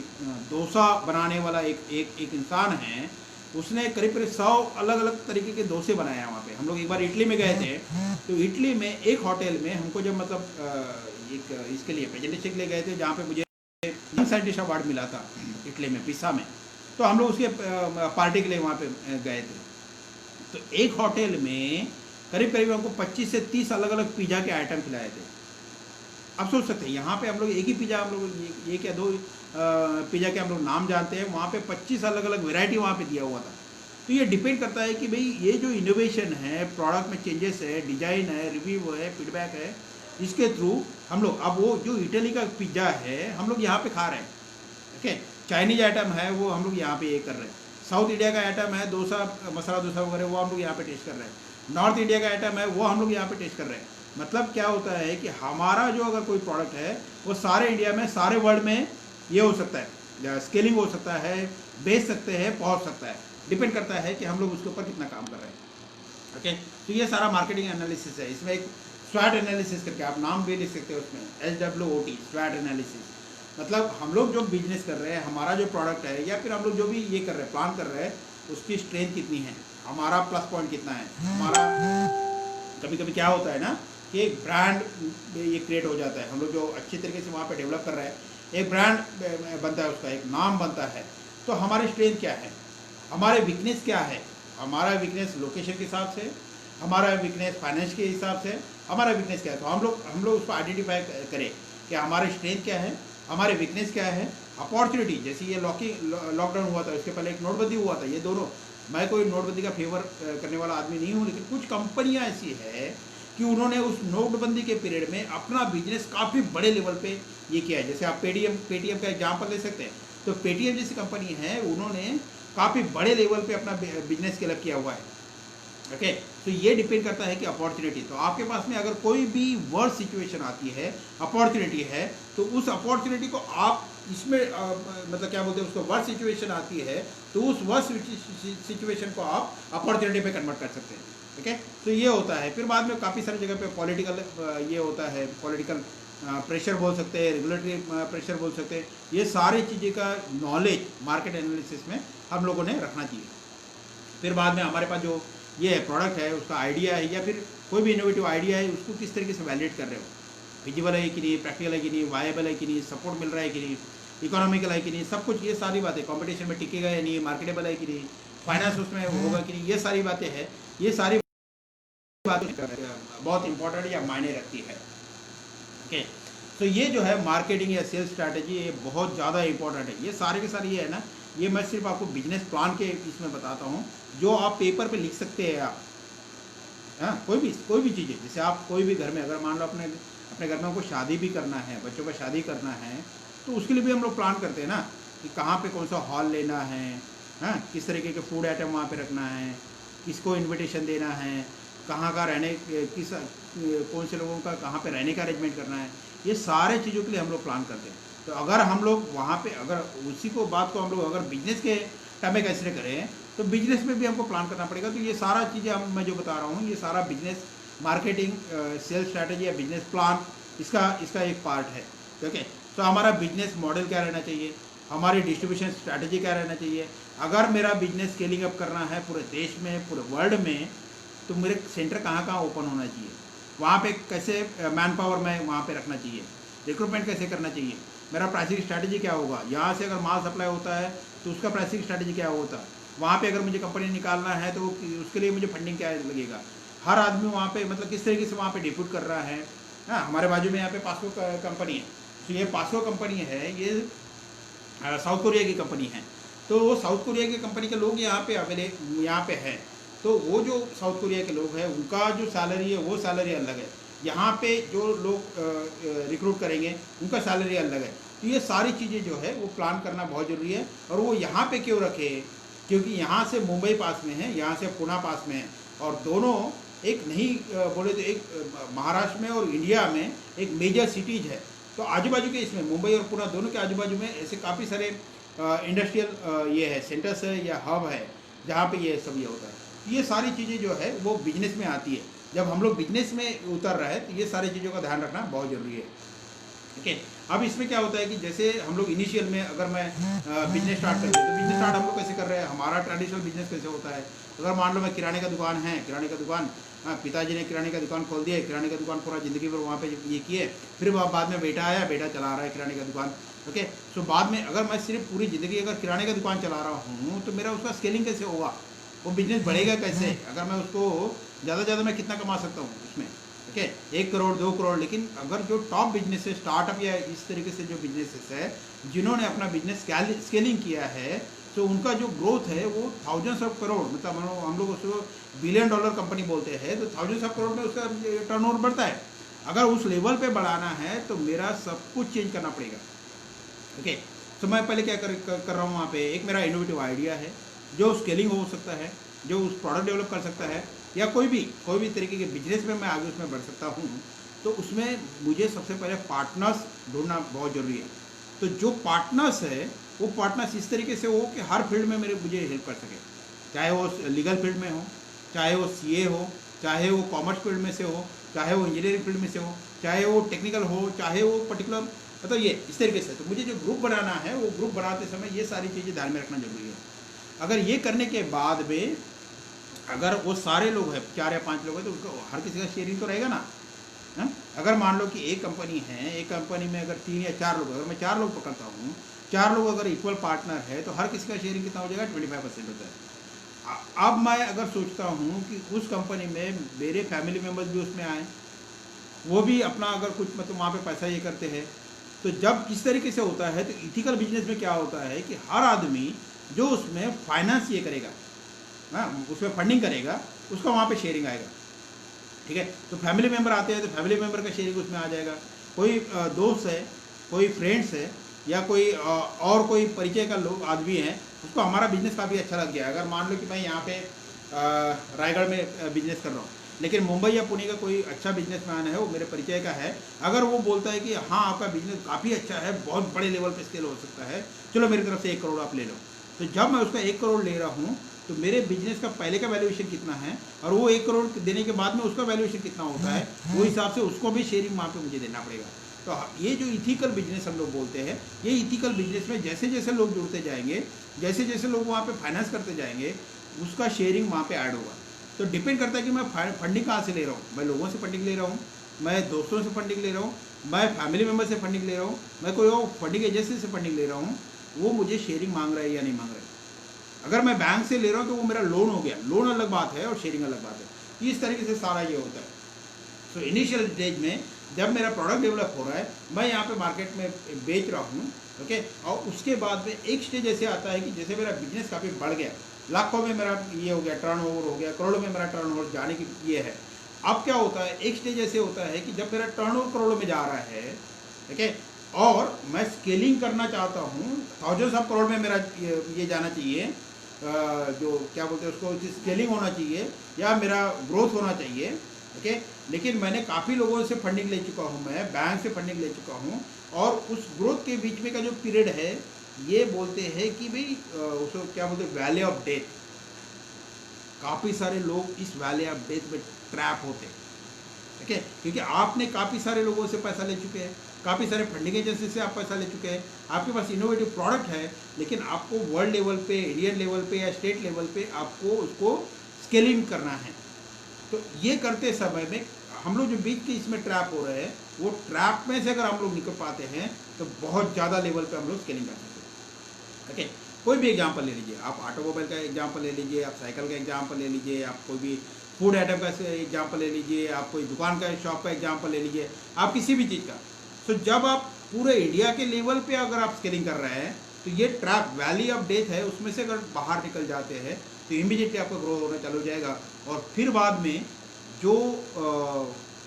डोसा बनाने वाला एक इंसान है, उसने करीब करीब 100 अलग अलग तरीके के डोसे बनाए हैं वहाँ पे। हम लोग एक बार इटली में गए थे, तो इटली में एक होटल में हमको जब मतलब एक इसके लिए प्रेजेंटेशन के लिए गए थे, जहाँ पे मुझे साइंटिस्ट अवार्ड मिला था इटली में, पिसा में। तो हम लोग उसके पार्टी के लिए वहाँ पे गए थे। तो एक होटल में करीब करीब हमको 25 से 30 अलग अलग पिज़्ज़ा के आइटम खिलाए थे। आप सोच सकते हैं यहाँ पे हम लोग एक ही पिज़्ज़ा, हम लोग ये क्या दो पिज़्ज़ा के हम लोग नाम जानते हैं, वहाँ पे 25 अलग अलग वेराइटी वहाँ पे दिया हुआ था। तो ये डिपेंड करता है कि भाई ये जो इनोवेशन है, प्रोडक्ट में चेंजेस है, डिजाइन है, रिव्यू है, फीडबैक है, इसके थ्रू हम लोग अब वो जो इटली का पिज़्ज़ा है हम लोग यहाँ पे खा रहे हैं। ठीक है, चाइनीज आइटम है वो हम लोग यहाँ पे ये कर रहे हैं, साउथ इंडिया का आइटम है डोसा, मसाला डोसा वगैरह, वो हम लोग यहाँ पे टेस्ट कर रहे हैं, नॉर्थ इंडिया का आइटम है वो हम लोग यहाँ पे टेस्ट कर रहे हैं। मतलब क्या होता है कि हमारा जो अगर कोई प्रोडक्ट है वो सारे इंडिया में, सारे वर्ल्ड में ये हो सकता है, स्केलिंग हो सकता है, बेच सकते हैं, पहुँच सकता है। डिपेंड करता है कि हम लोग उसके ऊपर कितना काम कर रहे हैं। ओके, तो ये सारा मार्केटिंग एनालिसिस है। इसमें एक स्वैट एनालिसिस करके आप नाम भी लिख सकते हो उसमें, SWOT, स्वैट एनालिसिस। मतलब हम लोग जो बिजनेस कर रहे हैं, हमारा जो प्रोडक्ट है या फिर हम लोग जो भी ये कर रहे हैं, प्लान कर रहे हैं, उसकी स्ट्रेंथ कितनी है, हमारा प्लस पॉइंट कितना है। हमारा कभी कभी क्या होता है ना कि एक ब्रांड ये क्रिएट हो जाता है, हम लोग जो अच्छी तरीके से वहाँ पे डेवलप कर रहे हैं, एक ब्रांड बनता है, उसका एक नाम बनता है। तो हमारी स्ट्रेंथ क्या है, हमारे वीकनेस क्या है। हमारा वीकनेस लोकेशन के हिसाब से, हमारा वीकनेस फाइनेंस के हिसाब से, हमारा वीकनेस क्या है, तो हम लोग उसको आइडेंटिफाई करें कि हमारे स्ट्रेंथ क्या है, हमारे वीकनेस क्या है। अपॉर्चुनिटी, जैसे ये लॉकडाउन हुआ था, इसके पहले एक नोटबंदी हुआ था, ये दोनों, मैं कोई नोटबंदी का फेवर करने वाला आदमी नहीं हूँ, लेकिन कुछ कंपनियां ऐसी है कि उन्होंने उस नोटबंदी के पीरियड में अपना बिजनेस काफ़ी बड़े लेवल पे ये किया है। जैसे आप पेटीएम का एग्जाम्पल ले सकते हैं। तो पेटीएम जैसी कंपनी है, उन्होंने काफ़ी बड़े लेवल पे अपना बिजनेस स्केल अप किया हुआ है। ओके, तो ये डिपेंड करता है कि अपॉर्चुनिटी, तो आपके पास में अगर कोई भी वर्स सिचुएशन आती है, अपॉर्चुनिटी है, तो उस अपॉर्चुनिटी को आप इसमें मतलब क्या बोलते हैं उसको, वर्स सिचुएशन आती है तो उस वर्स सिचुएशन को आप अपॉर्चुनिटी पे कन्वर्ट कर सकते हैं। ओके, तो ये होता है। फिर बाद में काफ़ी सारी जगह पे पॉलिटिकल ये होता है, पॉलिटिकल प्रेशर बोल सकते हैं, रेगुलेटरी प्रेशर बोल सकते हैं। ये सारी चीज़ें का नॉलेज मार्केट एनालिसिस में हम लोगों ने रखना चाहिए। फिर बाद में हमारे पास जो ये प्रोडक्ट है, उसका आइडिया है, या फिर कोई भी इनोवेटिव आइडिया है, उसको किस तरीके से वैलिडेट कर रहे हो, फिजिबल है कि नहीं, प्रैक्टिकल है कि नहीं, वायबल है कि नहीं, सपोर्ट मिल रहा है कि नहीं, इकोनॉमिकल है कि नहीं, सब कुछ, ये सारी बातें, कंपटीशन में टिकेगा या नहीं, मार्केटेबल है कि नहीं, फाइनेंस उसमें होगा कि नहीं, ये सारी बातें हैं। ये सारी बातें बहुत इंपॉर्टेंट या मायने रखती है। ओके, तो ये जो है मार्केटिंग या सेल्स स्ट्रैटेजी, ये बहुत ज़्यादा इंपॉर्टेंट है। ये सारे के सारे ये है ना, ये मैं सिर्फ आपको बिजनेस प्लान के इसमें बताता हूँ, जो आप पेपर पे लिख सकते हैं आप। हाँ, कोई भी चीज़ है, जैसे आप कोई भी घर में, अगर मान लो अपने घर में हमको शादी भी करना है, बच्चों का शादी करना है, तो उसके लिए भी हम लोग प्लान करते हैं ना, कि कहाँ पे कौन सा हॉल लेना है, हाँ, किस तरीके के फूड आइटम वहाँ पे रखना है, किसको इनविटेशन देना है, कहाँ का रहने, कौन से लोगों का कहाँ पे रहने का अरेंजमेंट करना है, ये सारे चीज़ों के लिए हम लोग प्लान करते हैं। तो अगर हम लोग वहाँ पे, अगर उसी को बात को हम लोग अगर बिजनेस के टाइम में कैसे करें, तो बिजनेस में भी हमको प्लान करना पड़ेगा। तो ये सारा चीज़ें मैं जो बता रहा हूँ, ये सारा बिजनेस मार्केटिंग, सेल्स स्ट्रैटेजी या बिजनेस प्लान, इसका एक पार्ट है। ठीक है, तो हमारा बिजनेस मॉडल क्या रहना चाहिए, हमारी डिस्ट्रीब्यूशन स्ट्रैटेजी क्या रहना चाहिए। अगर मेरा बिजनेस स्केलिंग अप करना है पूरे देश में, पूरे वर्ल्ड में, तो मेरे सेंटर कहाँ कहाँ ओपन होना चाहिए, वहाँ पे कैसे मैन पावर में वहाँ पे रखना चाहिए, रिक्रूटमेंट कैसे करना चाहिए, मेरा प्राइसिंग स्ट्रैटेजी क्या होगा, यहाँ से अगर माल सप्लाई होता है तो उसका प्राइसिंग स्ट्रैटेजी क्या होता है, वहाँ पे अगर मुझे कंपनी निकालना है तो उसके लिए मुझे फंडिंग क्या लगेगा, हर आदमी वहाँ पे मतलब किस तरीके से वहाँ पे डिप्यूट कर रहा है। हाँ, हमारे बाजू में यहाँ पे पासको कंपनी है, तो ये पासको कंपनी है, ये साउथ कोरिया की कंपनी है। तो वो साउथ कोरिया की कंपनी के लोग यहाँ पे यहाँ पे है, तो वो जो साउथ कोरिया के लोग हैं, उनका जो सैलरी है वो सैलरी अलग है, यहाँ पे जो लोग रिक्रूट करेंगे उनका सैलरी अलग है। तो ये सारी चीज़ें जो है वो प्लान करना बहुत ज़रूरी है। और वो यहाँ पे क्यों रखे, क्योंकि यहाँ से मुंबई पास में है, यहाँ से पुणे पास में है, और दोनों एक नहीं बोले तो एक महाराष्ट्र में और इंडिया में एक मेजर सिटीज़ है। तो आजू बाजू के इसमें मुंबई और पुणे दोनों के आजू बाजू में ऐसे काफ़ी सारे इंडस्ट्रियल ये है, सेंटर्स है या हब है, जहाँ पे ये सब ये होता है। ये सारी चीज़ें जो है वो बिजनेस में आती है। जब हम लोग बिजनेस में उतर रहे हैं तो ये सारी चीज़ों का ध्यान रखना बहुत ज़रूरी है। ठीक है, अब इसमें क्या होता है कि जैसे हम लोग इनिशियल में अगर मैं बिजनेस स्टार्ट करते हैं, तो बिजनेस स्टार्ट हम लोग कैसे कर रहे हैं, हमारा ट्रेडिशनल बिजनेस कैसे होता है। अगर मान लो मैं किराने का दुकान है, किराने का दुकान, पिताजी ने किराने का दुकान खोल दिया, किराने का दुकान पूरा ज़िंदगी भर वहाँ पे ये किए, फिर बाद में बेटा आया, बेटा चला रहा है किराने का दुकान। ओके, तो बाद में अगर मैं सिर्फ पूरी ज़िंदगी अगर किराने का दुकान चला रहा हूँ, तो मेरा उसका स्केलिंग कैसे होगा, वो बिजनेस बढ़ेगा कैसे, अगर मैं उसको ज़्यादा से ज़्यादा मैं कितना कमा सकता हूँ उसमें। ओके, 1 करोड़ 2 करोड़। लेकिन अगर जो टॉप बिजनेस है, स्टार्टअप या इस तरीके से जो बिजनेसेस है, जिन्होंने अपना बिजनेस स्केलिंग किया है, तो उनका जो ग्रोथ है वो थाउजेंड्स ऑफ करोड़, मतलब हम लोग उसको $1 बिलियन कंपनी बोलते हैं, तो थाउजेंड्स ऑफ करोड़ में उसका टर्नओवर बढ़ता है। अगर उस लेवल पे बढ़ाना है तो मेरा सब कुछ चेंज करना पड़ेगा। ओके, तो मैं पहले क्या कर रहा हूँ, वहाँ पे एक मेरा इनोवेटिव आइडिया है जो स्केलिंग हो सकता है, जो उस प्रोडक्ट डेवलप कर सकता है, या कोई भी तरीके के बिजनेस में मैं आगे उसमें बढ़ सकता हूँ। तो उसमें मुझे सबसे पहले पार्टनर्स ढूंढना बहुत ज़रूरी है। तो जो पार्टनर्स है वो पार्टनर्स इस तरीके से हो कि हर फील्ड में मुझे हेल्प कर सके, चाहे वो लीगल फील्ड में हो, चाहे वो सीए हो, चाहे वो कॉमर्स फील्ड में से हो, चाहे वो इंजीनियरिंग फील्ड में से हो, चाहे वो टेक्निकल हो, चाहे वो पर्टिकुलर, मतलब ये इस तरीके से। तो मुझे जो ग्रुप बनाना है, वो ग्रुप बनाते समय ये सारी चीज़ें ध्यान में रखना जरूरी है। अगर ये करने के बाद में अगर वो सारे लोग हैं, 4 या 5 लोग हैं, तो उनको हर किसी का शेयरिंग तो रहेगा ना। है, अगर मान लो कि एक कंपनी है, एक कंपनी में अगर 3 या 4 लोग, अगर मैं 4 लोग पकड़ता हूँ, 4 लोग अगर इक्वल पार्टनर है, तो हर किसी का शेयरिंग कितना हो जाएगा, 25% होता है। अब मैं अगर सोचता हूँ कि उस कंपनी में मेरे फैमिली मेम्बर्स भी उसमें आए, वो भी अपना अगर कुछ मतलब वहाँ पे पैसा ये करते हैं। तो जब किस तरीके से होता है, तो इथिकल बिजनेस में क्या होता है कि हर आदमी जो उसमें फाइनेंस ये करेगा, हाँ, उसमें फंडिंग करेगा, उसका वहाँ पे शेयरिंग आएगा। ठीक है, तो फैमिली मेम्बर आते हैं तो फैमिली मेम्बर का शेयरिंग उसमें आ जाएगा। कोई दोस्त है, कोई फ्रेंड्स है, या कोई और कोई परिचय का लोग आदमी है, उसको हमारा बिजनेस काफ़ी अच्छा लग गया। अगर मान लो कि मैं यहाँ पे रायगढ़ में बिजनेस कर रहा हूँ, लेकिन मुंबई या पुणे का कोई अच्छा बिजनेसमैन है, वो मेरे परिचय का है, अगर वो बोलता है कि हाँ आपका बिजनेस काफ़ी अच्छा है, बहुत बड़े लेवल पे स्केल हो सकता है, चलो मेरी तरफ से 1 करोड़ आप ले लो, तो जब मैं उसका 1 करोड़ ले रहा हूँ, तो मेरे बिजनेस का पहले का वैल्यूएशन कितना है और वो 1 करोड़ देने के बाद में उसका वैल्यूएशन कितना होता है, वो हिसाब से उसको भी शेयरिंग वहाँ पे मुझे देना पड़ेगा। तो ये जो इथिकल बिजनेस हम लोग बोलते हैं, ये इथिकल बिजनेस में जैसे जैसे लोग जुड़ते जाएंगे, जैसे जैसे लोग वहाँ पे फाइनेंस करते जाएंगे, उसका शेयरिंग वहाँ पे ऐड होगा। तो डिपेंड करता है कि मैं फंडिंग कहाँ से ले रहा हूँ। मैं लोगों से फंडिंग ले रहा हूँ, मैं दोस्तों से फंडिंग ले रहा हूँ, मैं फैमिली मेम्बर से फंडिंग ले रहा हूँ, मैं कोई और फंडिंग एजेंसी से फंडिंग ले रहा हूँ, वो मुझे शेयरिंग मांग रहा है या नहीं मांग रहा है। अगर मैं बैंक से ले रहा हूँ तो वो मेरा लोन हो गया, लोन अलग बात है और शेयरिंग अलग बात है। इस तरीके से सारा ये होता है। सो इनिशियल स्टेज में जब मेरा प्रोडक्ट डेवलप हो रहा है, मैं यहाँ पे मार्केट में बेच रहा हूँ, ओके, और उसके बाद में एक स्टेज ऐसे आता है कि जैसे मेरा बिजनेस काफ़ी बढ़ गया, लाखों में मेरा ये हो गया, टर्नओवर हो गया, करोड़ों में मेरा टर्नओवर जाने की ये है। अब क्या होता है, एक स्टेज ऐसे होता है कि जब मेरा टर्नओवर करोड़ों में जा रहा है, ओके, और मैं स्केलिंग करना चाहता हूँ, थाउजेंड्स ऑफ करोड़ में मेरा ये जाना चाहिए, जो क्या बोलते हैं उसको, स्केलिंग होना चाहिए या मेरा ग्रोथ होना चाहिए, ओके। लेकिन मैंने काफ़ी लोगों से फंडिंग ले चुका हूँ, मैं बैंक से फंडिंग ले चुका हूँ, और उस ग्रोथ के बीच में का जो पीरियड है, ये बोलते हैं कि भाई उसको क्या बोलते हैं, वैली ऑफ डेथ। काफ़ी सारे लोग इस वैली ऑफ डेथ में ट्रैप होते हैं, ठीक है, क्योंकि आपने काफ़ी सारे लोगों से पैसा ले चुके हैं, काफ़ी सारे फंडिंग एजेंसी से आप पैसा ले चुके हैं, आपके पास इनोवेटिव प्रोडक्ट है, लेकिन आपको वर्ल्ड लेवल पे, इंडियन लेवल पे या स्टेट लेवल पे आपको उसको स्केलिंग करना है। तो ये करते समय में हम लोग जो बीच के इसमें ट्रैप हो रहे हैं, वो ट्रैप में से अगर हम लोग निकल पाते हैं तो बहुत ज़्यादा लेवल पे हम लोग स्केलिंग कर सकते हैं। ओके, कोई भी एग्जांपल ले लीजिए, आप ऑटोमोबाइल का एग्जांपल ले लीजिए, आप साइकिल का एग्जांपल ले लीजिए, आप कोई भी फूड आइटम का एग्जांपल ले लीजिए, आप कोई दुकान का शॉप का एग्जांपल ले लीजिए, आप किसी भी चीज़ का। तो जब आप पूरे इंडिया के लेवल पे अगर आप स्केलिंग कर रहे हैं, तो ये ट्रैप वैली ऑफ डेथ है, उसमें से अगर बाहर निकल जाते हैं तो इमीडिएटली आपका ग्रो होना चालू हो जाएगा। और फिर बाद में जो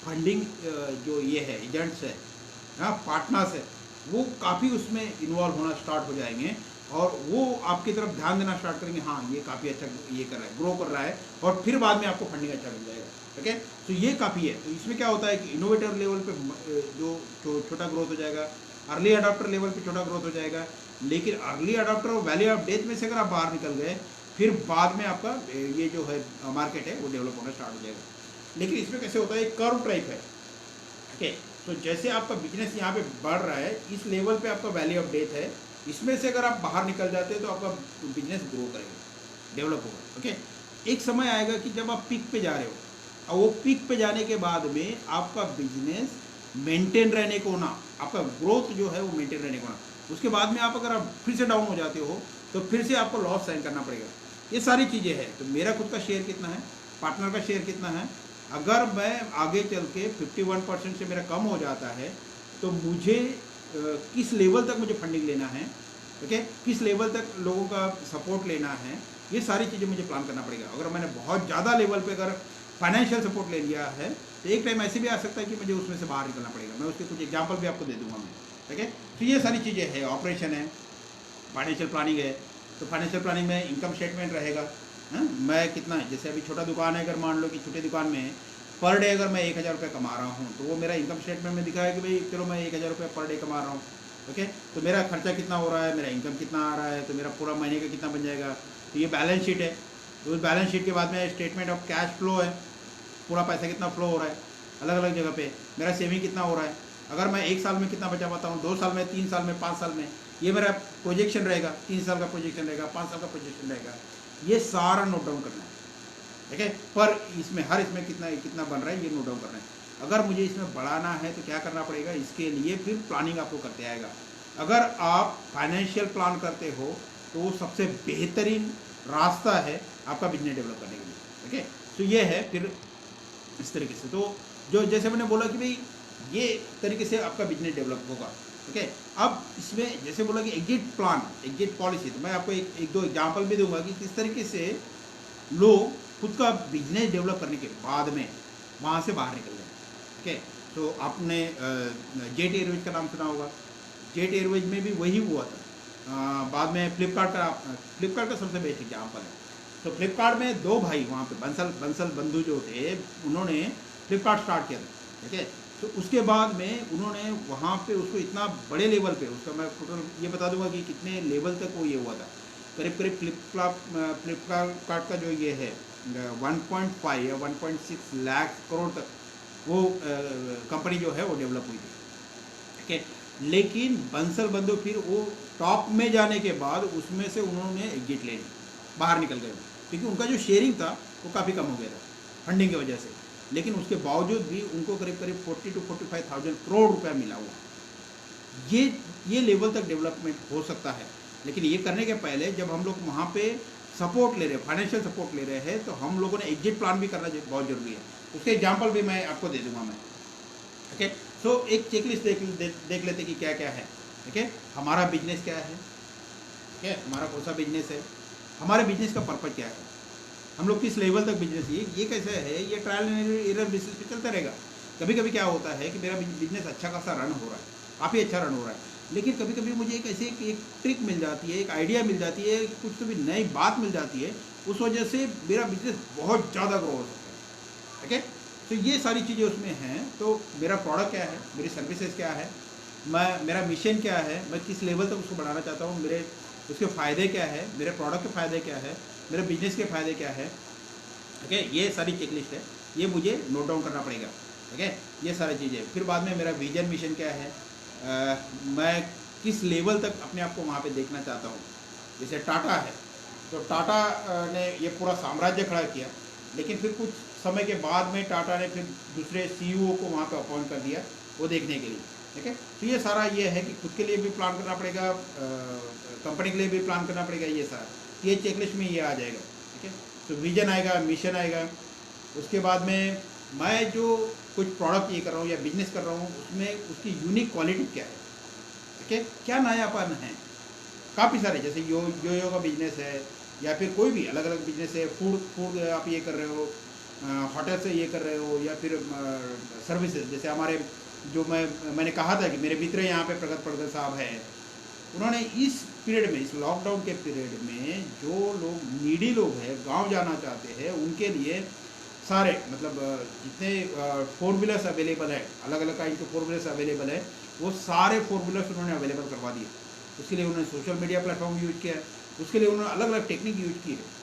फंडिंग जो ये है एजेंट्स है, हाँ, पार्टनर्स है, वो काफ़ी उसमें इन्वॉल्व होना स्टार्ट हो जाएंगे और वो आपकी तरफ ध्यान देना स्टार्ट करेंगे, हाँ ये काफ़ी अच्छा ये कर रहा है, ग्रो कर रहा है, और फिर बाद में आपको फंडिंग अच्छा मिल जाएगा। ठीक है, तो ये काफ़ी है। तो इसमें क्या होता है कि इनोवेटर लेवल पे जो छोटा ग्रोथ हो जाएगा, अर्ली अडॉप्टर लेवल पे छोटा ग्रोथ हो जाएगा, लेकिन अर्ली अडॉप्टर और वैल्यू ऑफ डेथ में से अगर आप बाहर निकल गए, फिर बाद में आपका ये जो है मार्केट है वो डेवलप होना स्टार्ट हो जाएगा। लेकिन इसमें कैसे होता है, एक कर्व टाइप है, ओके। तो जैसे आपका बिजनेस यहाँ पे बढ़ रहा है, इस लेवल पे आपका वैल्यू ऑफ डेथ है, इसमें से अगर आप बाहर निकल जाते हैं तो आपका बिजनेस ग्रो करेगा, डेवलप होगा, ओके। एक समय आएगा कि जब आप पीक पे जा रहे हो, और वो पीक पे जाने के बाद में आपका बिजनेस मेंटेन रहने को ना, आपका ग्रोथ जो है वो मेंटेन रहने को ना, उसके बाद में आप अगर आप फिर से डाउन हो जाते हो तो फिर से आपको लॉस साइन करना पड़ेगा। ये सारी चीज़ें हैं। तो मेरा खुद का शेयर कितना है, पार्टनर का शेयर कितना है, अगर मैं आगे चल के 51% से मेरा कम हो जाता है तो मुझे किस लेवल तक मुझे फंडिंग लेना है, ओके, किस लेवल तक लोगों का सपोर्ट लेना है, ये सारी चीज़ें मुझे प्लान करना पड़ेगा। अगर मैंने बहुत ज़्यादा लेवल पे अगर फाइनेंशियल सपोर्ट ले लिया है तो एक टाइम ऐसे भी आ सकता है कि मुझे उसमें से बाहर निकलना पड़ेगा। मैं उसके कुछ एग्जाम्पल भी आपको दे दूंगा मैं, ठीक है। तो ये सारी चीज़ें हैं, ऑपरेशन है, फाइनेंशियल प्लानिंग है। तो फाइनेंशियल प्लानिंग में इनकम स्टेटमेंट रहेगा, हाँ, मैं कितना है, जैसे अभी छोटा दुकान है, अगर मान लो कि छोटी दुकान में पर डे अगर मैं 1000 रुपये कमा रहा हूँ तो वो मेरा इनकम स्टेटमेंट में दिखा है कि भाई चलो मैं 1000 रुपये पर डे कमा रहा हूँ, ओके। तो मेरा खर्चा कितना हो रहा है, मेरा इनकम कितना आ रहा है, तो मेरा पूरा महीने का कितना बन जाएगा। तो ये बैलेंस शीट है। तो उस बैलेंस शीट के बाद में स्टेटमेंट ऑफ कैश फ्लो है, पूरा पैसा कितना फ्लो हो रहा है अलग अलग जगह पे, मेरा सेविंग कितना हो रहा है, अगर मैं 1 साल में कितना बचा पाता हूँ, 2 साल में, 3 साल में, 5 साल में, ये मेरा प्रोजेक्शन रहेगा, 3 साल का प्रोजेक्शन रहेगा, 5 साल का प्रोजेक्शन रहेगा। ये सारा नोट डाउन करना है, ठीक है। पर इसमें हर इसमें कितना कितना बन रहा है ये नोट डाउन करना है। अगर मुझे इसमें बढ़ाना है तो क्या करना पड़ेगा, इसके लिए फिर प्लानिंग आपको करते आएगा। अगर आप फाइनेंशियल प्लान करते हो तो वो सबसे बेहतरीन रास्ता है आपका बिजनेस डेवलप करने के लिए, ठीक है। तो ये है फिर इस तरीके से। तो जो जैसे मैंने बोला कि भाई ये तरीके से आपका बिजनेस डेवलप होगा। ओके, अब इसमें जैसे बोला कि एग्जिट प्लान, एग्जिट पॉलिसी, तो मैं आपको एक दो एग्जांपल भी दूंगा कि किस तरीके से लोग खुद का बिजनेस डेवलप करने के बाद में वहाँ से बाहर निकल गए। ओके, तो आपने जेट एयरवेज का नाम सुना होगा। जेट एयरवेज में भी वही हुआ था। बाद में फ्लिपकार्ट का सबसे बेस्ट एग्जाम्पल है। तो फ्लिपकार्ट में दो भाई वहाँ पे बंसल बंधु जो थे, उन्होंने फ्लिपकार्ट स्टार्ट किया था। ठीक है, तो उसके बाद में उन्होंने वहाँ पे उसको इतना बड़े लेवल पे, उसका मैं टोटल ये बता दूंगा कि कितने लेवल तक वो ये हुआ था। करीब करीब फ्लिपकार्ट का जो ये है 1.5 या 1.6 लाख करोड़ तक वो कंपनी जो है वो डेवलप हुई थी। ठीक है, लेकिन बंसल बंधु फिर वो टॉप में जाने के बाद उसमें से उन्होंने एग्जिट ले ली, बाहर निकल गए, क्योंकि उनका जो शेयरिंग था वो काफ़ी कम हो गया था फंडिंग की वजह से। लेकिन उसके बावजूद भी उनको करीब करीब 40 to 45,000 करोड़ रुपया मिला हुआ। ये लेवल तक डेवलपमेंट हो सकता है, लेकिन ये करने के पहले जब हम लोग वहाँ पे सपोर्ट ले रहे हैं, फाइनेंशियल सपोर्ट ले रहे हैं, तो हम लोगों ने एग्जिट प्लान भी करना बहुत जरूरी है। उसके एग्जाम्पल भी मैं आपको दे दूंगा मैं। ओके, सो एक चेकलिस्ट देख लेते कि क्या क्या है। ठीक है, हमारा बिजनेस क्या है, ठीक है, हमारा कौन सा बिजनेस है, हमारे बिजनेस का पर्पज क्या है, हम लोग किस लेवल तक बिजनेस, ये कैसे है, ये ट्रायल एंड एरर बेसिस पे चलता रहेगा। कभी कभी क्या होता है कि मेरा बिजनेस अच्छा खासा रन हो रहा है, काफ़ी अच्छा रन हो रहा है, लेकिन कभी कभी मुझे एक ऐसे एक ट्रिक मिल जाती है, एक आइडिया मिल जाती है, कुछ तो भी नई बात मिल जाती है, उस वजह से मेरा बिजनेस बहुत ज़्यादा ग्रो हो सकता है। ठीक है, तो ये सारी चीज़ें उसमें हैं। तो मेरा प्रोडक्ट क्या है, मेरी सर्विसेज क्या है, मेरा मिशन क्या है, मैं किस लेवल तक उसको बढ़ाना चाहता हूँ, मेरे उसके फ़ायदे क्या है, मेरे प्रोडक्ट के फ़ायदे क्या है, मेरे बिजनेस के फ़ायदे क्या है। ठीक है, ये सारी चेकलिस्ट है, ये मुझे नोट डाउन करना पड़ेगा। ठीक है, ये सारी चीज़ें। फिर बाद में मेरा विजन मिशन क्या है, मैं किस लेवल तक अपने आप को वहाँ पे देखना चाहता हूँ। जैसे टाटा है, तो टाटा ने ये पूरा साम्राज्य खड़ा किया, लेकिन फिर कुछ समय के बाद में टाटा ने फिर दूसरे सीईओ को वहाँ पे अपॉइंट कर दिया वो देखने के लिए। ठीक है, तो ये सारा ये है कि खुद के लिए भी प्लान करना पड़ेगा, कंपनी के लिए भी प्लान करना पड़ेगा, ये सारा ये चेकलिस्ट में ये आ जाएगा। ठीक है, तो विजन आएगा, मिशन आएगा, उसके बाद में मैं जो कुछ प्रोडक्ट ये कर रहा हूँ या बिजनेस कर रहा हूँ उसमें उसकी यूनिक क्वालिटी क्या है। ठीक है, क्या नयापन है, काफ़ी सारे, जैसे यो का बिजनेस है या फिर कोई भी अलग अलग बिजनेस है, फूड आप ये कर रहे हो, होटल से ये कर रहे हो, या फिर सर्विसेज, जैसे हमारे जो मैंने कहा था कि मेरे मित्र यहाँ पे प्रगत साहब हैं, उन्होंने इस पीरियड में, इस लॉकडाउन के पीरियड में जो लोग नीडी लोग हैं, गांव जाना चाहते हैं, उनके लिए सारे मतलब जितने 4 व्हीलर्स अवेलेबल है, अलग अलग काइंड के 4 व्हीलर्स अवेलेबल है, वो सारे 4 व्हीलर्स उन्होंने अवेलेबल करवा दिए। उसके लिए उन्होंने सोशल मीडिया प्लेटफॉर्म यूज किया है, उसके लिए उन्होंने अलग अलग टेक्निक यूज की है।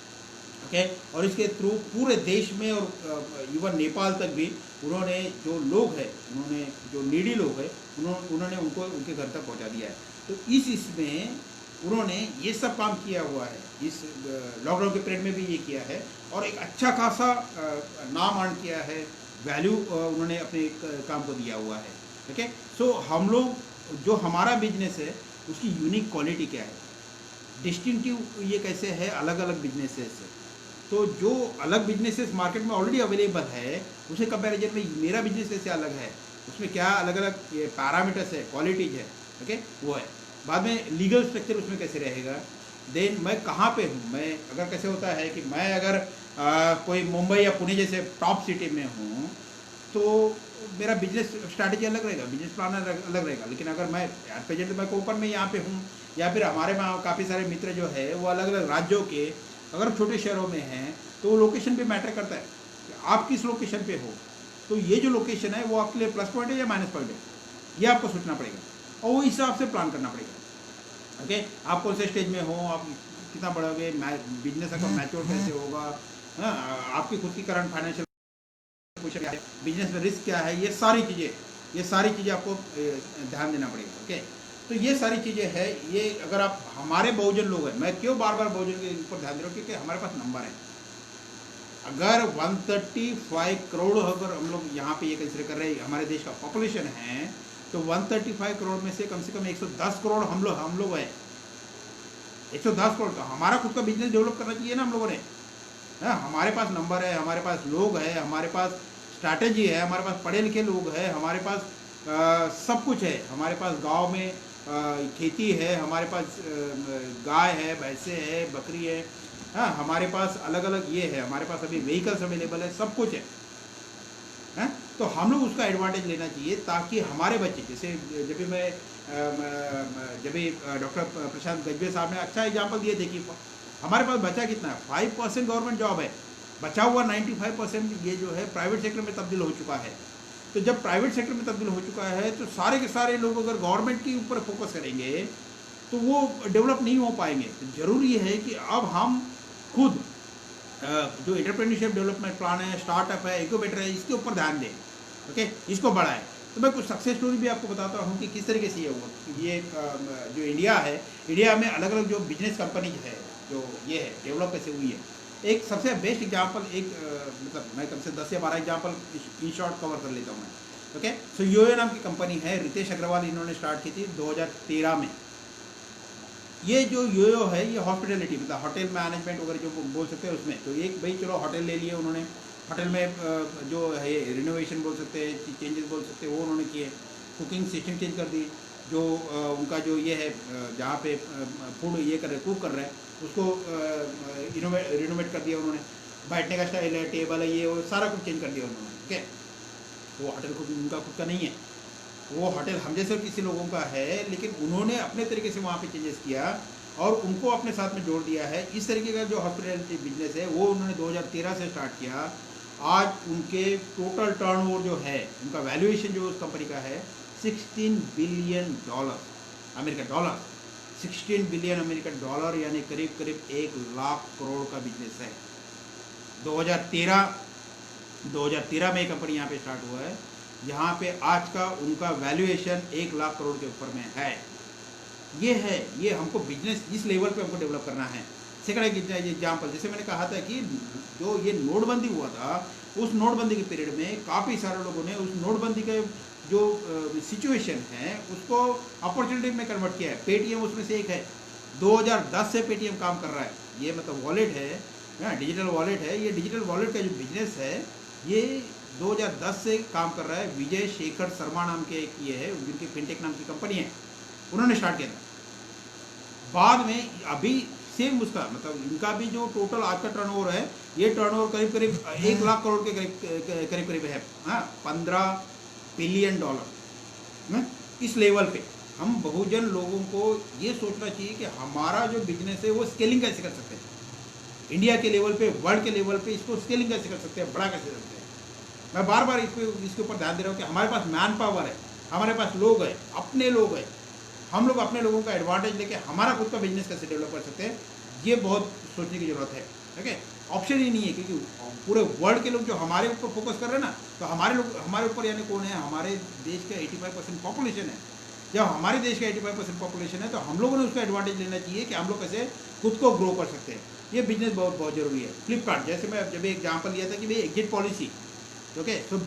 ओके, और इसके थ्रू पूरे देश में और इवन नेपाल तक भी उन्होंने जो लोग हैं, उन्होंने जो नीडी लोग हैं, उन्होंने उनको उनके घर तक पहुंचा दिया है। तो इसमें उन्होंने ये सब काम किया हुआ है, इस लॉकडाउन के पीरियड में भी ये किया है, और एक अच्छा खासा नाम अर्न किया है, वैल्यू उन्होंने अपने काम को दिया हुआ है। ठीक है, सो हम लोग जो हमारा बिजनेस है उसकी यूनिक क्वालिटी क्या है, डिस्टिंक्टिव ये कैसे है अलग अलग बिजनेसेस से। तो जो अलग बिजनेसेस मार्केट में ऑलरेडी अवेलेबल है उसे कंपैरिजन में मेरा बिजनेस कैसे अलग है, उसमें क्या अलग अलग पैरामीटर्स है, क्वालिटीज है। ओके, वो है। बाद में लीगल स्ट्रक्चर उसमें कैसे रहेगा, देन मैं कहाँ पे हूँ, मैं अगर कैसे होता है कि मैं अगर कोई मुंबई या पुणे जैसे टॉप सिटी में हूँ तो मेरा बिजनेस स्ट्रैटेजी अलग रहेगा, बिजनेस प्लान अलग रहेगा। लेकिन अगर मैं एट प्रेजेंट मैं कोपन में यहाँ पे हूँ, या फिर हमारे वहाँ काफ़ी सारे मित्र जो है वो अलग अलग राज्यों के, अगर छोटे शहरों में हैं तो लोकेशन भी मैटर करता है, आप किस लोकेशन पे हो। तो ये जो लोकेशन है वो आपके लिए प्लस पॉइंट है या माइनस पॉइंट है, ये आपको सोचना पड़ेगा और वो हिसाब से प्लान करना पड़ेगा। ओके, आप कौन से स्टेज में हो, आप कितना बढ़ोगे, बिजनेस का मैच्योर कैसे होगा, हाँ, आपकी खुद की करंट फाइनेंशियल पोजीशन क्या है, बिजनेस में रिस्क क्या है, ये सारी चीज़ें आपको ध्यान देना पड़ेगा। ओके, तो ये सारी चीज़ें हैं। ये अगर आप हमारे बहुजन लोग हैं, मैं क्यों बार बार बहुजन के ऊपर ध्यान दे रहा हूँ, क्योंकि हमारे पास नंबर है। अगर 135 करोड़ अगर हम लोग यहाँ पे ये कंसिडर कर रहे हैं हमारे देश का पॉपुलेशन है, तो 135 करोड़ में से कम 110 करोड़ हम लोग हैं। 110 करोड़ का हमारा खुद का बिजनेस डेवलप करना चाहिए ना हम लोगों ने। हाँ, हमारे पास नंबर है, हमारे पास लोग हैं, हमारे पास स्ट्रैटेजी है, हमारे पास पढ़े लिखे लोग हैं, हमारे पास सब कुछ है, हमारे पास गांव में खेती है, हमारे पास गाय है, भैंसे है, बकरी है, हाँ, हमारे पास अलग अलग ये है, हमारे पास अभी व्हीकल्स अवेलेबल है, सब कुछ है, हैं? तो हम लोग उसका एडवांटेज लेना चाहिए ताकि हमारे बच्चे, जैसे जब भी मैं जब भी डॉक्टर प्रशांत गजबे साहब ने अच्छा एग्जाम्पल दिए थे कि हमारे पास बचा कितना है, 5% गवर्नमेंट जॉब है, बचा हुआ 95% ये जो है प्राइवेट सेक्टर में तब्दील हो चुका है। तो जब प्राइवेट सेक्टर में तब्दील हो चुका है तो सारे के सारे लोग अगर गवर्नमेंट के ऊपर फोकस करेंगे तो वो डेवलप नहीं हो पाएंगे। तो ज़रूरी है कि अब हम खुद जो एंटरप्रेन्योरशिप डेवलपमेंट प्लान है, स्टार्टअप है, इनक्यूबेटर है, इसके ऊपर ध्यान दें, ओके, इसको बढ़ाएं। तो मैं कुछ सक्सेस स्टोरी भी आपको बताता हूँ कि किस तरीके से ये हुआ। ये जो इंडिया है, इंडिया में अलग अलग जो बिजनेस कंपनीज है जो ये है डेवलप कैसे हुई है। एक सबसे बेस्ट एग्जांपल, एक मतलब मैं कम से 10 या 12 एग्जांपल इन शॉर्ट कवर कर लेता हूँ मैं, ओके। सो योयो नाम की कंपनी है, रितेश अग्रवाल इन्होंने स्टार्ट की थी 2013 में। ये जो योयो है ये हॉस्पिटलिटी मतलब होटल मैनेजमेंट वगैरह जो बोल सकते हैं उसमें, तो एक भाई चलो होटल ले लिए उन्होंने, होटल में जो है रिनोवेशन बोल सकते हैं, चेंजेस बोल सकते हैं, वो उन्होंने किए, कुकिंग सिस्टम चेंज कर दी, जो उनका जो ये है जहाँ पे फूड ये कर रहे कुक कर रहे हैं उसको रिनोवेट कर दिया उन्होंने, बैठने का स्टाइल है, टेबल है, ये वो सारा कुछ चेंज कर दिया उन्होंने, ठीक है। वो होटल खुद उनका खुद का नहीं है, वो होटल हम जैसे किसी लोगों का है, लेकिन उन्होंने अपने तरीके से वहाँ पे चेंजेस किया और उनको अपने साथ में जोड़ दिया है। इस तरीके का जो हॉस्पिटलिटी बिजनेस है वो उन्होंने 2013 से स्टार्ट किया। आज उनके टोटल टर्नओवर जो है, उनका वैल्यूएशन जो उस कंपनी का है $16 billion American dollar, 16 billion American dollar, यानी करीब करीब 1 लाख करोड़ का बिजनेस है। 2013 में कंपनी यहाँ पे स्टार्ट हुआ है, यहाँ पे आज का उनका वैल्यूएशन 1 लाख करोड़ के ऊपर में है। ये है, ये हमको बिजनेस इस लेवल पे हमको डेवलप करना है। सेकंड एग्जाम्पल, जैसे मैंने कहा था कि जो ये नोटबंदी हुआ था, उस नोटबंदी के पीरियड में काफ़ी सारे लोगों ने उस नोटबंदी के जो सिचुएशन है उसको अपॉर्चुनिटी में कन्वर्ट किया है। पेटीएम उसमें से एक है, 2010 से पेटीएम काम कर रहा है, ये मतलब वॉलेट है, डिजिटल वॉलेट है। ये डिजिटल वॉलेट का जो बिजनेस है ये 2010 से काम कर रहा है। विजय शेखर शर्मा नाम के एक ये है, जिनकी फिनटेक नाम की कंपनी है, उन्होंने स्टार्ट किया था। बाद में अभी सेम उसका मतलब इनका भी जो टोटल आज का टर्नओवर है, ये टर्नओवर करीब करीब 1 लाख करोड़ के करीब करीब है, हाँ, $15 बिलियन। इस लेवल पे हम बहुजन लोगों को ये सोचना चाहिए कि हमारा जो बिजनेस है वो स्केलिंग कैसे कर सकते हैं, इंडिया के लेवल पे, वर्ल्ड के लेवल पे इसको स्केलिंग कैसे कर सकते हैं, बड़ा कैसे कर सकते हैं। मैं बार बार इसके ऊपर ध्यान दे रहा हूँ कि हमारे पास मैन पावर है, हमारे पास लोग हैं, अपने लोग हैं, हम लोग अपने लोगों का एडवांटेज लेके हमारा खुद का बिजनेस कैसे डेवलप कर सकते हैं, ये बहुत सोचने की ज़रूरत है, ठीक है। ऑप्शन ही नहीं है, क्योंकि पूरे वर्ल्ड के लोग जो हमारे ऊपर फोकस कर रहे हैं ना, तो हमारे लोग हमारे ऊपर यानी कौन है, हमारे देश का 85% पॉपुलेशन है। जब हमारे देश का 85% पॉपुलेशन है तो हम लोगों ने उसका एडवांटेज लेना चाहिए कि हम लोग कैसे खुद को ग्रो कर सकते हैं। ये बिजनेस बहुत बहुत ज़रूरी है। फ्लिपकार्ट, जैसे मैं जब एग्जाम्पल लिया था कि भाई एग्जिट पॉलिसी, ओके, तो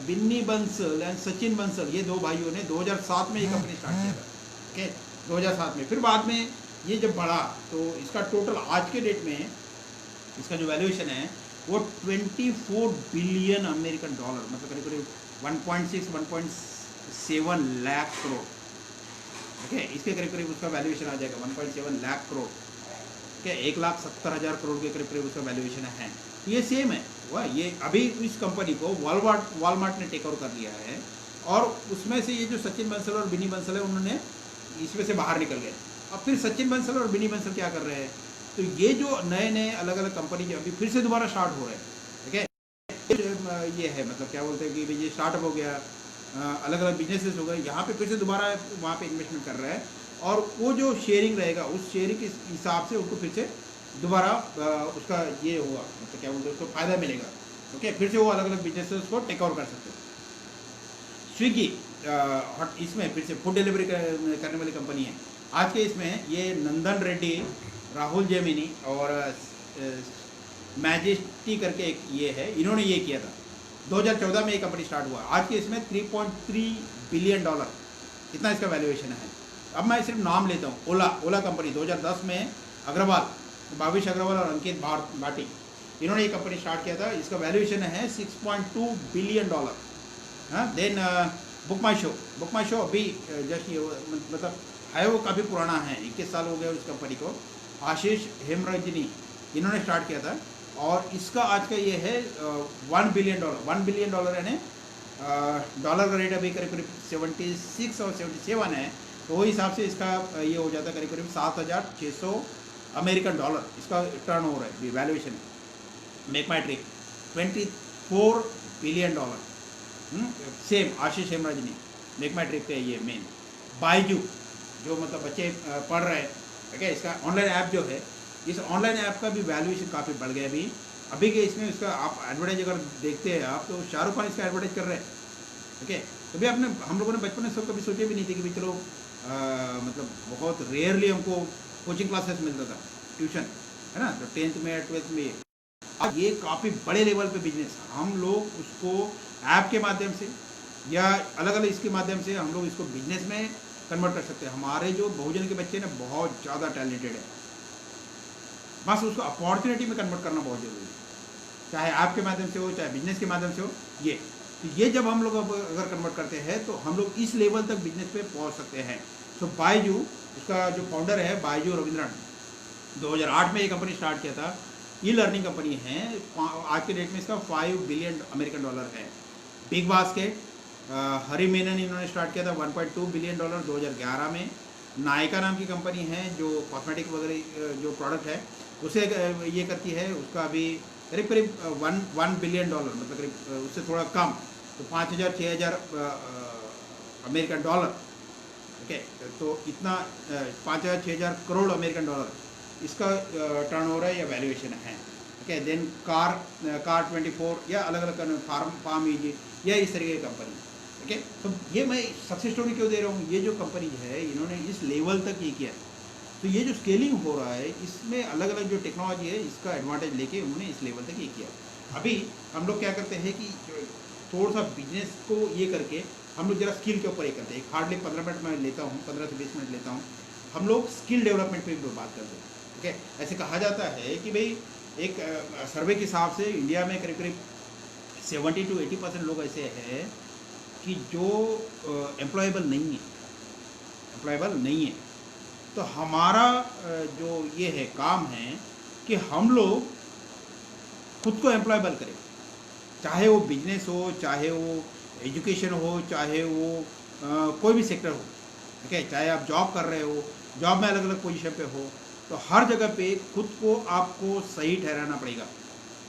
बिन्नी बंसल एंड सचिन बंसल, ये दो भाइयों ने 2007 में ये कंपनी स्टार्ट किया था, ओके, 2007 में। फिर बाद में ये जब बढ़ा तो इसका टोटल आज के डेट में इसका जो वैल्यूएशन है वो 24 बिलियन अमेरिकन डॉलर, मतलब करीब करीब 1.7 लाख करोड़, ओके, इसके करीब करीब उसका वैल्यूएशन आ जाएगा 1.7 लाख करोड़, ओके, 1,70,000 करोड़ के करीब करीब उसका वैल्यूएशन है। ये सेम है वह, ये अभी इस कंपनी को वॉलमार्ट ने टेक ओवर कर लिया है, और उसमें से ये जो सचिन बंसल और बिनी बंसल है उन्होंने इसमें से बाहर निकल गए। अब फिर सचिन बंसल और बिनी बंसल क्या कर रहे हैं, तो ये जो नए नए अलग अलग कंपनी जो अभी फिर से दोबारा स्टार्ट हो रहे हैं, ठीक है, ये है मतलब क्या बोलते हैं कि भाई ये स्टार्टअप हो गया, अलग अलग बिजनेसेस हो गए, यहाँ पे फिर से दोबारा वहाँ पे इन्वेस्टमेंट कर रहा है, और वो जो शेयरिंग रहेगा उस शेयरिंग के हिसाब से उनको फिर से दोबारा उसका ये हुआ, मतलब क्या बोलते हैं उसको फ़ायदा मिलेगा, ओके, फिर से वो अलग अलग बिजनेसेस को टेक ओवर कर सकते हैं। स्विगी इसमें फिर से फूड डिलीवरी करने वाली कंपनी है। आज के इसमें ये नंदन रेड्डी, राहुल जेमिनी और मैजेस्टी करके एक ये है, इन्होंने ये किया था। 2014 में ये कंपनी स्टार्ट हुआ। आज के इसमें $3.3 बिलियन, इतना इसका वैल्यूएशन है। अब मैं सिर्फ नाम लेता हूँ। ओला कंपनी 2010 में अग्रवाल, भाविश अग्रवाल और अंकित भाटी, इन्होंने ये कंपनी स्टार्ट किया था, इसका वैल्यूएशन है $6.2 बिलियन। हाँ, देन बुक माई शो अभी जस्ट ये मतलब है, वो काफ़ी पुराना है, 21 साल हो गए उस कंपनी को। आशीष हेमरजनी इन्होंने स्टार्ट किया था, और इसका आज का ये है $1 बिलियन। $1 बिलियन यानी डॉलर का रेट अभी करीब करीब 76 और 77 है, तो वही हिसाब से इसका ये हो जाता है करीब करीब $7,600 अमेरिकन डॉलर इसका टर्न ओवर है, वैल्यूएशन है। मेक माई ट्रिक $24 बिलियन। सेम आशीष हेमरजनी मेक माई ट्रिक पे ये मेन। बायजू जो मतलब बच्चे पढ़ रहे हैं, ठीक है, इसका ऑनलाइन ऐप जो है, इस ऑनलाइन ऐप का भी वैल्यूएशन काफ़ी बढ़ गया अभी के इसमें। इसका आप एडवर्टाइज अगर देखते हैं आप, तो शाहरुख खान इसका एडवर्टाइज कर रहे हैं, ठीक है। तो भी आपने, हम लोगों ने बचपन में सब कभी सोचे भी नहीं थे कि भाई चलो मतलब बहुत रेयरली हमको कोचिंग क्लासेस मिलता था, ट्यूशन, है ना, तो 10th में 12th में। अब ये काफ़ी बड़े लेवल पे बिजनेस, हम लोग उसको ऐप के माध्यम से या अलग अलग इसके माध्यम से हम लोग इसको बिजनेस में कन्वर्ट कर सकते हैं। हमारे जो बहुजन के बच्चे ना बहुत ज़्यादा टैलेंटेड है, बस उसको अपॉर्चुनिटी में कन्वर्ट करना बहुत ज़रूरी है, चाहे ऐप के माध्यम से हो, चाहे बिजनेस के माध्यम से हो। ये जब हम लोग अगर कन्वर्ट करते हैं तो हम लोग इस लेवल तक बिजनेस पे पहुंच सकते हैं। तो बायजू, उसका जो फाउंडर है बायजू रविंद्रन, 2008 में ये कंपनी स्टार्ट किया था। ई लर्निंग कंपनी है, आज के डेट में इसका $5 बिलियन अमेरिकन डॉलर है। बिग बास्केट, हरी मेनन इन्होंने स्टार्ट किया था $1.2 बिलियन 2011 में। नायका नाम की कंपनी है जो कॉस्मेटिक वगैरह जो प्रोडक्ट है उसे ये करती है, उसका अभी करीब करीब $1 बिलियन, मतलब करीब उससे थोड़ा कम, तो 5,000-6,000 अमेरिकन डॉलर, ओके। तो इतना 5,000-6,000 करोड़ अमेरिकन डॉलर इसका टर्नओवर है या वैल्यूएशन है, ओके। देन कार 24 या अलग अलग फार्म इजी या इस तरीके की कंपनी, ओके। तो ये मैं सक्सेस स्टोरी क्यों दे रहा हूँ, ये जो कंपनी है इन्होंने इस लेवल तक ये किया, तो ये जो स्केलिंग हो रहा है इसमें अलग अलग जो टेक्नोलॉजी है इसका एडवांटेज लेके उन्होंने इस लेवल तक ये किया। अभी हम लोग क्या करते हैं कि थोड़ा सा बिजनेस को ये करके हम लोग जरा स्किल के ऊपर ये करते हैं। हार्डली 15 मिनट मैं लेता हूँ, 15 से 20 मिनट लेता हूँ, हम लोग स्किल डेवलपमेंट पे भी बात करते हैं, ओके। ऐसे कहा जाता है कि भाई एक सर्वे के हिसाब से इंडिया में करीब करीब 70 to 80% लोग ऐसे हैं कि जो एम्प्लॉयबल नहीं है। तो हमारा जो ये है काम है कि हम लोग खुद को एम्प्लॉयबल करें, चाहे वो बिजनेस हो, चाहे वो एजुकेशन हो, चाहे वो कोई भी सेक्टर हो, ठीक है। चाहे आप जॉब कर रहे हो, जॉब में अलग अलग पोजीशन पे हो, तो हर जगह पे खुद को आपको सही ठहराना पड़ेगा।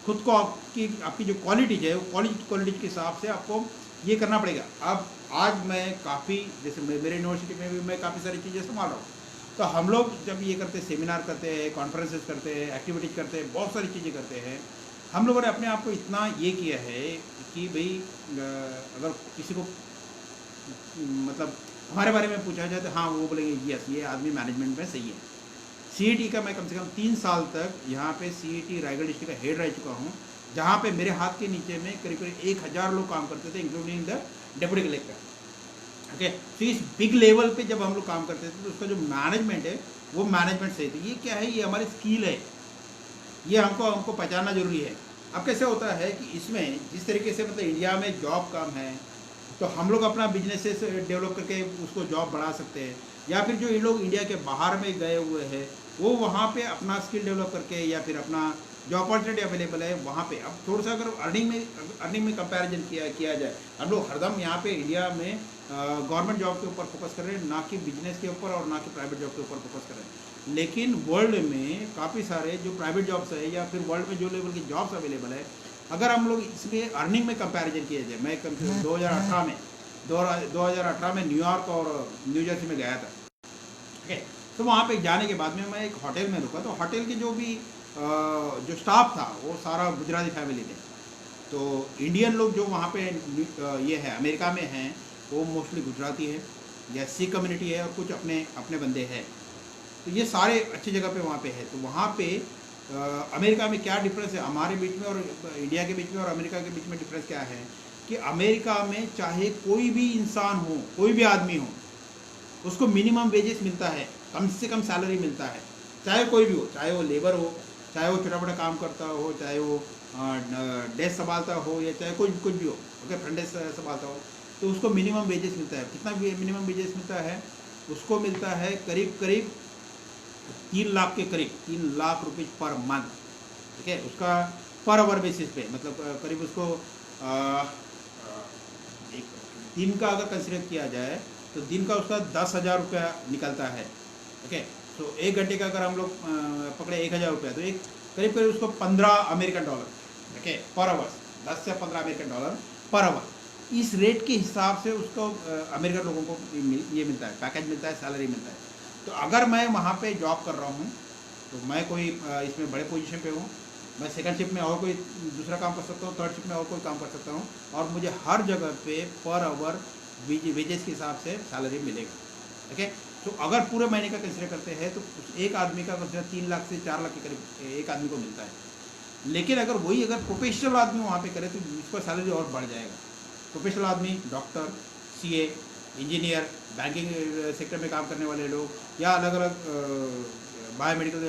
खुद को आपकी जो क्वालिटीज है वो क्वालिटीज के हिसाब से आपको ये करना पड़ेगा। अब आज मैं काफ़ी, जैसे मेरे यूनिवर्सिटी में भी मैं काफ़ी सारी चीज़ें संभाल रहा हूँ, तो हम लोग जब ये करते हैं, सेमिनार करते हैं, कॉन्फ्रेंसेस करते हैं, एक्टिविटीज़ करते हैं, बहुत सारी चीज़ें करते हैं, हम लोगों ने अपने आप को इतना ये किया है कि भाई अगर किसी को मतलब हमारे बारे में पूछा जाए तो हाँ वो बोलेंगे यस ये आदमी मैनेजमेंट में सही है। CET का मैं कम से कम 3 साल तक यहाँ पे CET रायगढ़ डिस्ट्रिक्ट का हेड रह चुका हूँ, जहाँ पे मेरे हाथ के नीचे में करीब करीब 1,000 लोग काम करते थे, including the deputy collector, okay. तो इस बिग लेवल पे जब हम लोग काम करते थे तो उसका जो मैनेजमेंट है वो मैनेजमेंट सही थी। ये क्या है, ये हमारी स्किल है, ये हमको पहचानना जरूरी है। अब कैसे होता है कि इसमें जिस तरीके से मतलब इंडिया में जॉब कम है, तो हम लोग अपना बिजनेसेस डेवलप करके उसको जॉब बढ़ा सकते हैं, या फिर जो ये लोग इंडिया के बाहर में गए हुए हैं वो वहाँ पे अपना स्किल डेवलप करके या फिर अपना जो अपॉर्चुनिटी अवेलेबल है वहाँ पे। अब थोड़ा सा अगर अर्निंग में कंपैरिजन किया जाए, हम लोग हरदम यहाँ पे इंडिया में गवर्नमेंट जॉब के ऊपर फोकस कर रहे हैं, ना कि बिजनेस के ऊपर और ना कि प्राइवेट जॉब के ऊपर फोकस कर रहे हैं। लेकिन वर्ल्ड में काफ़ी सारे जो प्राइवेट जॉब्स है या फिर वर्ल्ड में जो लेवल की जॉब्स अवेलेबल है, अगर हम लोग इसमें अर्निंग में कंपैरिजन किया जाए, मैं कम से कम 2018 में न्यूयॉर्क और न्यू जर्सी में गया था, ठीक है। तो वहाँ पे जाने के बाद में मैं एक होटल में रुका, तो होटल के जो भी जो स्टाफ था वो सारा गुजराती फैमिली थे। तो इंडियन लोग जो वहाँ पे ये है अमेरिका में हैं वो मोस्टली गुजराती है या सिख कम्युनिटी है और कुछ अपने बंदे हैं। तो ये सारे अच्छी जगह पे वहाँ पे है। तो वहाँ पे अमेरिका में क्या डिफरेंस है हमारे बीच में और इंडिया के बीच में और अमेरिका के बीच में डिफरेंस क्या है कि अमेरिका में चाहे कोई भी इंसान हो, कोई भी आदमी हो, उसको मिनिमम वेजेस मिलता है, कम से कम सैलरी मिलता है, चाहे कोई भी हो, चाहे वो लेबर हो, चाहे वो छोटा मोटा काम करता हो, चाहे वो डेस्क संभालता हो, या चाहे कुछ भी हो, ओके, फ्रंट डेस्क संभालता हो, तो उसको मिनिमम वेजेस मिलता है। कितना मिनिमम वेजेस मिलता है? उसको मिलता है करीब करीब 3 लाख के करीब, 3 लाख रुपये पर मंथ, ठीक है। उसका पर आवर बेसिस पे, मतलब करीब उसको एक दिन का अगर कंसिडर किया जाए तो दिन का उसका 10,000 रुपया निकलता है, ओके। तो 1 घंटे का अगर हम लोग पकड़े 1,000 रुपया, तो एक करीब करीब उसको 15 American dollar, okay, per hour, 10 से 15 अमेरिकन डॉलर पर आवर। इस रेट के हिसाब से उसको अमेरिकन लोगों को ये मिलता है, पैकेज मिलता है, सैलरी मिलता है। तो अगर मैं वहाँ पे जॉब कर रहा हूँ, तो मैं कोई इसमें बड़े पोजीशन पे हूँ, मैं सेकंड शिफ्ट में और कोई दूसरा काम कर सकता हूँ, थर्ड शिफ्ट में और कोई काम कर सकता हूँ, और मुझे हर जगह पे पर आवर वेजेस के हिसाब से सैलरी मिलेगा, ओके। तो अगर पूरे महीने का कंसिडर करते हैं तो एक आदमी का कंसिडर 3 लाख से 4 लाख के करीब एक आदमी को मिलता है। लेकिन अगर वही अगर प्रोफेशनल आदमी वहाँ पे करे तो उसका सैलरी और बढ़ जाएगा। प्रोफेशनल आदमी, doctor, CA, engineer, banking sector में काम करने वाले लोग, या अलग अलग बायोमेडिकल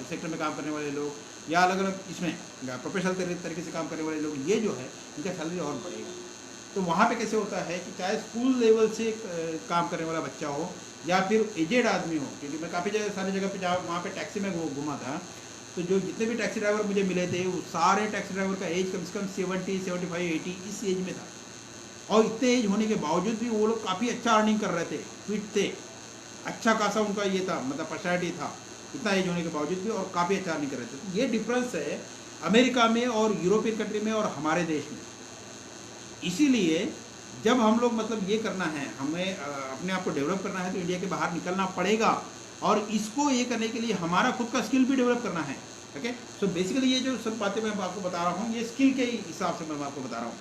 सेक्टर में काम करने वाले लोग, या अलग अलग इसमें प्रोफेशनल तरीके से काम करने वाले लोग, ये जो है इनका सैलरी और बढ़ेगा। तो वहाँ पे कैसे होता है कि चाहे स्कूल लेवल से काम करने वाला बच्चा हो या फिर एजेड आदमी हो, क्योंकि मैं काफ़ी सारी जगह पे जहाँ वहाँ पे टैक्सी में घूमा था, तो जो जितने भी टैक्सी ड्राइवर मुझे मिले थे वो सारे टैक्सी ड्राइवर का एज कम से कम 70, 75, 80 इस एज में था। और इतने एज होने के बावजूद भी वो लोग काफ़ी अच्छा अर्निंग कर रहे थे, फिट थे, अच्छा खासा उनका ये था, मतलब पर्सनैलिटी था, इतना एज होने के बावजूद भी, और काफ़ी अच्छा अर्निंग कर रहे थे। तो ये डिफरेंस है अमेरिका में और यूरोपियन कंट्री में और हमारे देश में। इसीलिए जब हम लोग मतलब ये करना है, हमें अपने आप को डेवलप करना है, तो इंडिया के बाहर निकलना पड़ेगा, और इसको ये करने के लिए हमारा खुद का स्किल भी डेवलप करना है, ओके। सो बेसिकली ये जो सब बातें मैं आपको बता रहा हूँ, ये स्किल के हिसाब से मैं आपको बता रहा हूँ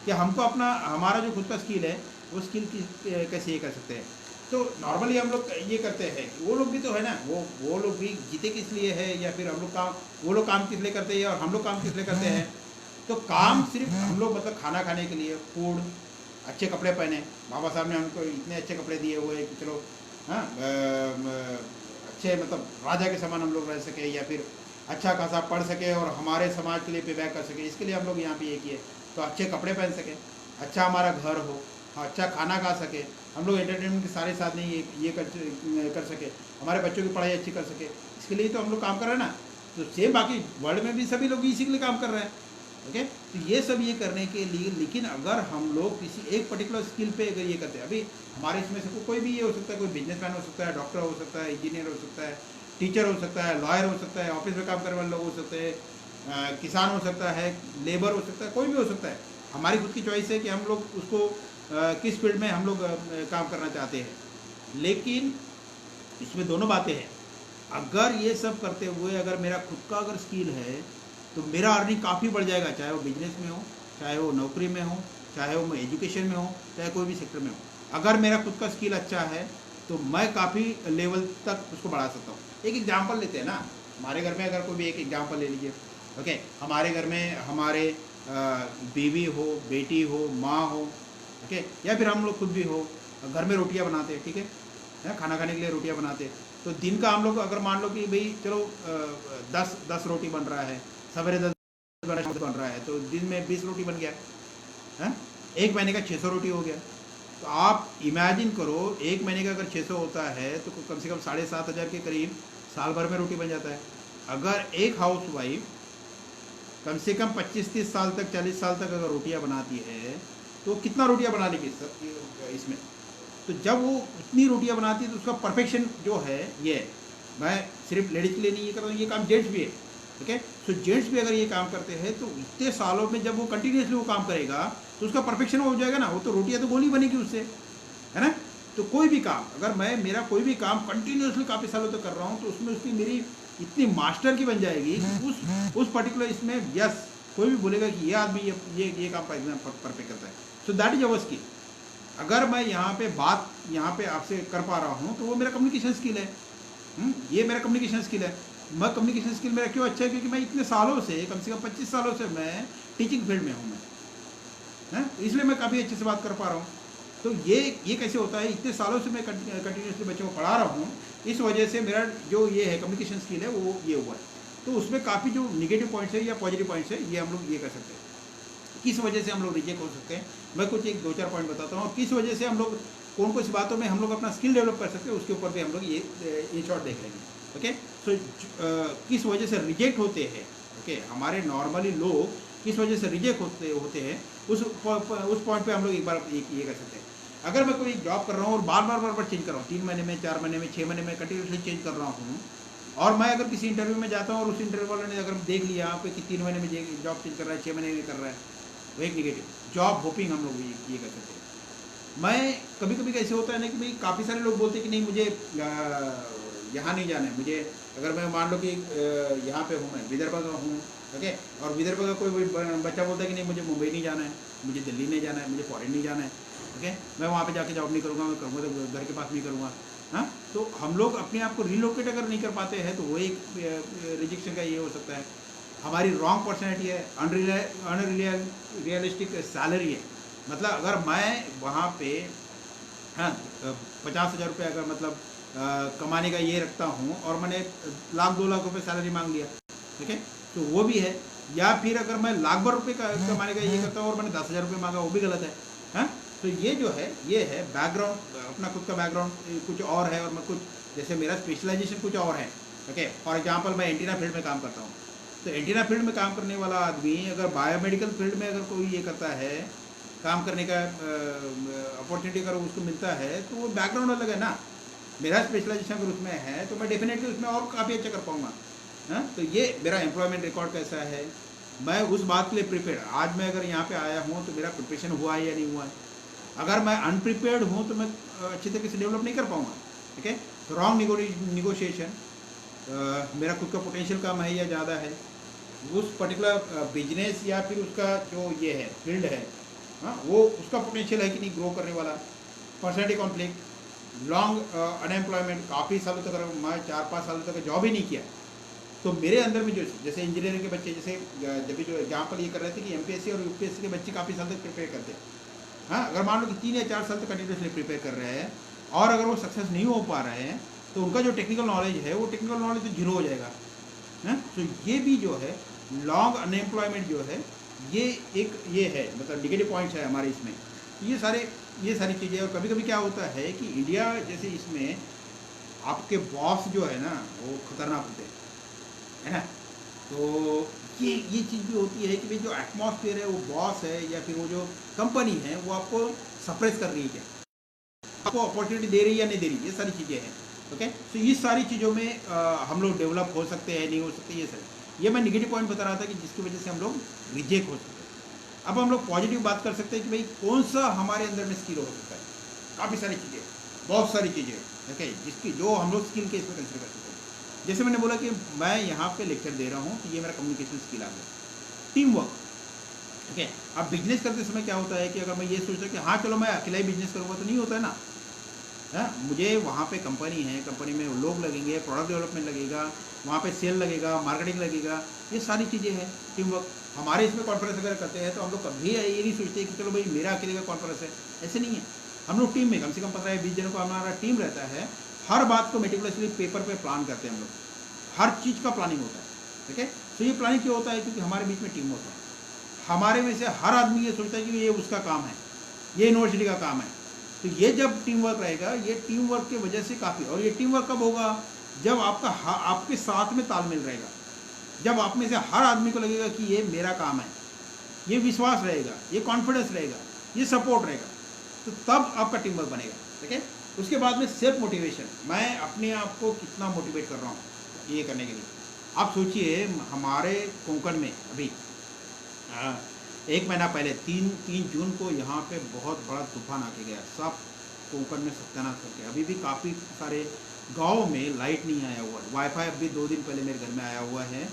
कि हमको अपना हमारा जो खुद का स्किल है वो स्किल कैसे ये कर सकते हैं। तो नॉर्मली हम लोग ये करते हैं, वो लोग भी तो है ना, वो लोग भी जीते किस लिए है, या फिर हम लोग काम, वो लोग काम किस लिए करते हैं और हम लोग काम किस लिए करते हैं। तो काम सिर्फ हम लोग मतलब खाना खाने के लिए, फूड, अच्छे कपड़े पहने, बाबा साहब ने हमको इतने अच्छे कपड़े दिए हुए हैं कि चलो हाँ अच्छे मतलब राजा के समान हम लोग रह सके, या फिर अच्छा खासा पढ़ सके और हमारे समाज के लिए पे बैक कर सके, इसके लिए हम लोग यहाँ पे ये किए। तो अच्छे कपड़े पहन सके, अच्छा हमारा घर हो, अच्छा खाना खा सके, हम लोग एंटरटेनमेंट के सारे साथ नहीं ये कर सके, हमारे बच्चों की पढ़ाई अच्छी कर सके, इसके लिए तो हम लोग काम कर रहे हैं ना। तो सेम बाकी वर्ल्ड में भी सभी लोग इसी के लिए काम कर रहे हैं, ओके। तो ये सब ये करने के लिए, लेकिन अगर हम लोग किसी एक पर्टिकुलर स्किल पे अगर ये करते हैं, अभी हमारे इसमें से कोई भी ये हो सकता है, कोई बिजनेसमैन हो सकता है, डॉक्टर हो सकता है, इंजीनियर हो सकता है, टीचर हो सकता है, लॉयर हो सकता है, ऑफिस में काम करने वाले लोग हो सकते हैं, किसान हो सकता है, लेबर हो सकता है, कोई भी हो सकता है। हमारी खुद की चॉइस है कि हम लोग उसको किस फील्ड में हम लोग काम करना चाहते हैं। लेकिन इसमें दोनों बातें हैं, अगर ये सब करते हुए अगर मेरा खुद का अगर स्किल है तो मेरा अर्निंग काफ़ी बढ़ जाएगा, चाहे वो बिजनेस में हो, चाहे वो नौकरी में हो, चाहे वो एजुकेशन में हो, चाहे कोई भी सेक्टर में हो। अगर मेरा खुद का स्किल अच्छा है तो मैं काफ़ी लेवल तक उसको बढ़ा सकता हूँ। एक एग्जांपल लेते हैं ना, हमारे घर में अगर कोई भी एक एग्जांपल ले लीजिए, ओके। हमारे घर में हमारे बीवी हो, बेटी हो, माँ हो, ओके, या फिर हम लोग खुद भी हो, घर में रोटियाँ बनाते हैं, ठीक है, खाना खाने के लिए रोटियाँ बनाते हैं। तो दिन का हम लोग अगर मान लो कि भाई चलो 10 रोटी बन रहा है, सवेरे 10 बन रहा है, तो दिन में 20 रोटी बन गया है, एक महीने का 600 रोटी हो गया। तो आप इमेजिन करो, एक महीने का अगर 600 होता है तो कम से कम 7,500 के करीब साल भर में रोटी बन जाता है। अगर एक हाउस वाइफ कम से कम 25-30 साल तक, 40 साल तक अगर रोटियां बनाती है तो कितना रोटियां बना लेगी इसमें। तो जब वो इतनी रोटियां बनाती है तो उसका परफेक्शन जो है, ये मैं सिर्फ लेडीज़ के लिए नहीं ये कर रहा हूँ, ये काम जेंट्स भी है, ठीक है। तो जेंट्स भी अगर ये काम करते हैं तो इतने सालों में जब वो कंटिन्यूसली वो काम करेगा तो उसका परफेक्शन हो जाएगा ना, वो तो रोटियाँ तो गोली बनेगी उससे, है ना। तो कोई भी काम अगर मेरा कोई भी काम कंटिन्यूसली काफ़ी सालों तक कर रहा हूँ तो उसमें उसकी मेरी इतनी मास्टर की बन जाएगी उस पर्टिकुलर इसमें, यस, कोई भी बोलेगा कि ये आदमी ये काम परफेक्ट करता है। So that is our skill. अगर मैं यहाँ पे आपसे कर पा रहा हूँ तो वो मेरा कम्युनिकेशन स्किल है। ये मेरा कम्युनिकेशन स्किल है। मैं कम्युनिकेशन स्किल मेरा क्यों अच्छा है, क्योंकि मैं इतने सालों से, कम से कम 25 सालों से मैं टीचिंग फील्ड में हूँ मैं, इसलिए मैं काफ़ी अच्छे से बात कर पा रहा हूँ। तो ये कैसे होता है, इतने सालों से मैं कंटिन्यूसली बच्चों को पढ़ा रहा हूँ, इस वजह से मेरा जो ये है कम्युनिकेशन स्किल है वो ये हुआ है। तो उसमें काफ़ी जो निगेटिव पॉइंट्स है या पॉजिटिव पॉइंट्स है ये हम लोग ये कर सकते हैं, किस वजह से हम लोग रिजेक्ट हो सकते हैं। मैं कुछ एक 2-4 पॉइंट बताता हूँ, और किस वजह से हम लोग कौन कौन सी बातों में हम लोग अपना स्किल डेवलप कर सकते हैं, उसके ऊपर भी हम लोग ये शॉर्ट देख लेंगे। ओके, सो किस वजह से रिजेक्ट होते हैं। ओके, हमारे नॉर्मली लोग किस वजह से रिजेक्ट होते हैं, उस पॉइंट पे हम लोग एक बार ये कर सकते हैं। अगर मैं कोई जॉब कर रहा हूँ और बार बार चेंज कर रहा हूँ, 3 महीने में, 4 महीने में, 6 महीने में कंटिन्यूसली चेंज कर रहा हूँ, और मैं अगर किसी इंटरव्यू में जाता हूँ और उस इंटरव्यू वाले ने अगर देख लिया आप कि 3 महीने में जॉब चेंज कर रहा है, 6 महीने में कर रहा है, वो एक निगेटिव जॉब होपिंग हम लोग ये कर सकते हैं। मैं कभी कभी कैसे होता है ना कि भाई काफ़ी सारे लोग बोलते हैं कि नहीं मुझे यहाँ नहीं जाना है, मुझे अगर मैं मान लो कि यहाँ पे हूँ, मैं विदर्भ का हूँ, ओके, और विदर्भ का कोई बच्चा बोलता है कि नहीं मुझे मुंबई नहीं जाना है, मुझे दिल्ली नहीं जाना है, मुझे फॉरेन नहीं जाना है, ओके, मैं वहाँ पे जाके जॉब नहीं करूँगा, मैं करूँगा तो घर के पास नहीं करूँगा। हाँ, तो हम लोग अपने आप को रिलोकेट अगर नहीं कर पाते हैं तो वो एक रिजेक्शन का ये हो सकता है। हमारी रॉन्ग पर्सनैलिटी है, अनरियलिस्टिक सैलरी है, मतलब अगर मैं वहाँ पे हाँ 50,000 रुपये अगर मतलब कमाने का ये रखता हूँ और मैंने 1,00,000-2 लाख रुपए सैलरी मांग लिया, ठीक है, तो वो भी है। या फिर अगर मैं लाख भर रुपये कमाने का ये करता हूँ और मैंने 10,000 रुपये मांगा, वो भी गलत है। हाँ, तो ये जो है ये है बैकग्राउंड, अपना खुद का बैकग्राउंड कुछ और है और मैं कुछ जैसे मेरा स्पेशलाइजेशन कुछ और है। ओके, फॉर एग्जांपल मैं एंटीना फील्ड में काम करता हूँ, तो एंटीना फील्ड में काम करने वाला आदमी अगर बायोमेडिकल फील्ड में अगर कोई ये करता है, काम करने का अपॉर्चुनिटी अगर उसको मिलता है, तो वो बैकग्राउंड अलग है ना। मेरा स्पेशलाइजेशन अगर उसमें है तो मैं डेफिनेटली उसमें और काफ़ी अच्छा कर पाऊँगा। हाँ, तो ये मेरा एम्प्लॉयमेंट रिकॉर्ड कैसा है, मैं उस बात के लिए प्रिपेयर, आज मैं अगर यहाँ पे आया हूँ तो मेरा प्रिपरेशन हुआ है या नहीं हुआ है। अगर मैं अनप्रिपेयर्ड हूँ तो मैं अच्छी तरीके से डेवलप नहीं कर पाऊँगा। ठीक है, तो रॉन्ग निगोशिएशन, मेरा खुद का पोटेंशियल कम है या ज़्यादा है, उस पर्टिकुलर बिजनेस या फिर उसका जो ये है फील्ड है, हाँ, वो उसका पोटेंशियल है कि नहीं ग्रो करने वाला। पर्सनैलिटी कॉन्फ्लिक्ट, लॉन्ग अनएम्प्लॉयमेंट, काफ़ी सालों तक अगर मैं 4-5 सालों तक जॉब ही नहीं किया तो मेरे अंदर में जो जैसे इंजीनियरिंग के बच्चे, जैसे जब भी जो एग्जाम्पल ये कर रहे थे कि एमपीएससी और यूपीएससी के बच्चे काफ़ी साल तक प्रिपेयर करते हैं। हाँ, अगर मान लो कि 3 या 4 साल तक कंटिन्यूसली प्रिपेयर कर रहे हैं और अगर वो सक्सेस नहीं हो पा रहे हैं तो उनका जो टेक्निकल नॉलेज है वो टेक्निकल नॉलेज तो जीरो हो जाएगा। हाँ, तो ये भी जो है लॉन्ग अनएम्प्लॉयमेंट जो है ये एक ये है, मतलब निगेटिव पॉइंट्स है हमारे इसमें। ये सारी चीज़ें, और कभी कभी क्या होता है कि इंडिया जैसे इसमें आपके बॉस जो है ना वो खतरनाक होते हैं, है ना। तो ये चीज़ भी होती है कि भाई जो एटमॉस्फेयर है वो बॉस है या फिर वो जो कंपनी है वो आपको सप्रेस कर रही है, क्या आपको अपॉर्चुनिटी दे रही है या नहीं दे रही, ये सारी चीज़ें हैं। ओके, तो इस सारी चीज़ों में हम लोग डेवलप हो सकते हैं, नहीं हो सकते, ये सारी, ये मैं निगेटिव पॉइंट बता रहा था कि जिसकी वजह से हम लोग रिजेक्ट हो सकते हैं। अब हम लोग पॉजिटिव बात कर सकते हैं कि भाई कौन सा हमारे अंदर में स्किल हो सकता है। काफ़ी सारी चीज़ें, बहुत सारी चीज़ें, ओके, जिसकी जो हम लोग स्किल के इसमें कंसिडर कर सकते हैं। जैसे मैंने बोला कि मैं यहाँ पे लेक्चर दे रहा हूँ तो ये मेरा कम्युनिकेशन स्किल आ गया, टीम वर्क। ओके, अब बिजनेस करते समय क्या होता है कि अगर मैं ये सोचता कि हाँ चलो मैं अकेला ही बिजनेस करूँगा तो नहीं होता है ना। है, मुझे वहाँ पे कंपनी है, कंपनी में लोग लगेंगे, प्रोडक्ट डेवलपमेंट लगेगा, वहाँ पे सेल लगेगा, मार्केटिंग लगेगा, ये सारी चीज़ें हैं टीम वर्क। हमारे इसमें कॉन्फ्रेंस अगर करते हैं तो हम लोग कभी ये नहीं सोचते कि चलो भाई मेरा अकेले का कॉन्फ्रेंस है, ऐसे नहीं है। हम लोग टीम में कम से कम 15-20 जनों का हमारा टीम रहता है, हर बात को मेटिकुलसली पेपर पे प्लान करते हैं हम लोग, हर चीज़ का प्लानिंग होता है। ठीक है, तो ये प्लानिंग क्यों होता है, क्योंकि हमारे बीच में टीम होता है। हमारे में से हर आदमी ये सोचता है कि ये उसका काम है, ये यूनिवर्सिटी का काम है। तो ये जब टीम वर्क रहेगा, ये टीम वर्क की वजह से काफ़ी, और ये टीम वर्क कब होगा, जब आपके साथ में तालमेल रहेगा, जब आप में से हर आदमी को लगेगा कि ये मेरा काम है, ये विश्वास रहेगा, ये कॉन्फिडेंस रहेगा, ये सपोर्ट रहेगा, तो तब आपका टीम वर्क बनेगा। ठीक है, उसके बाद में सेल्फ मोटिवेशन, मैं अपने आप को कितना मोटिवेट कर रहा हूँ ये करने के लिए। आप सोचिए हमारे कोंकण में अभी 1 महीना पहले 3 जून को यहाँ पे बहुत बड़ा तूफान आके गया, सब कोंकण में सत्यानाश करके। अभी भी काफ़ी सारे गाँव में लाइट नहीं आया हुआ है, वाईफाई अभी 2 दिन पहले मेरे घर में आया हुआ है,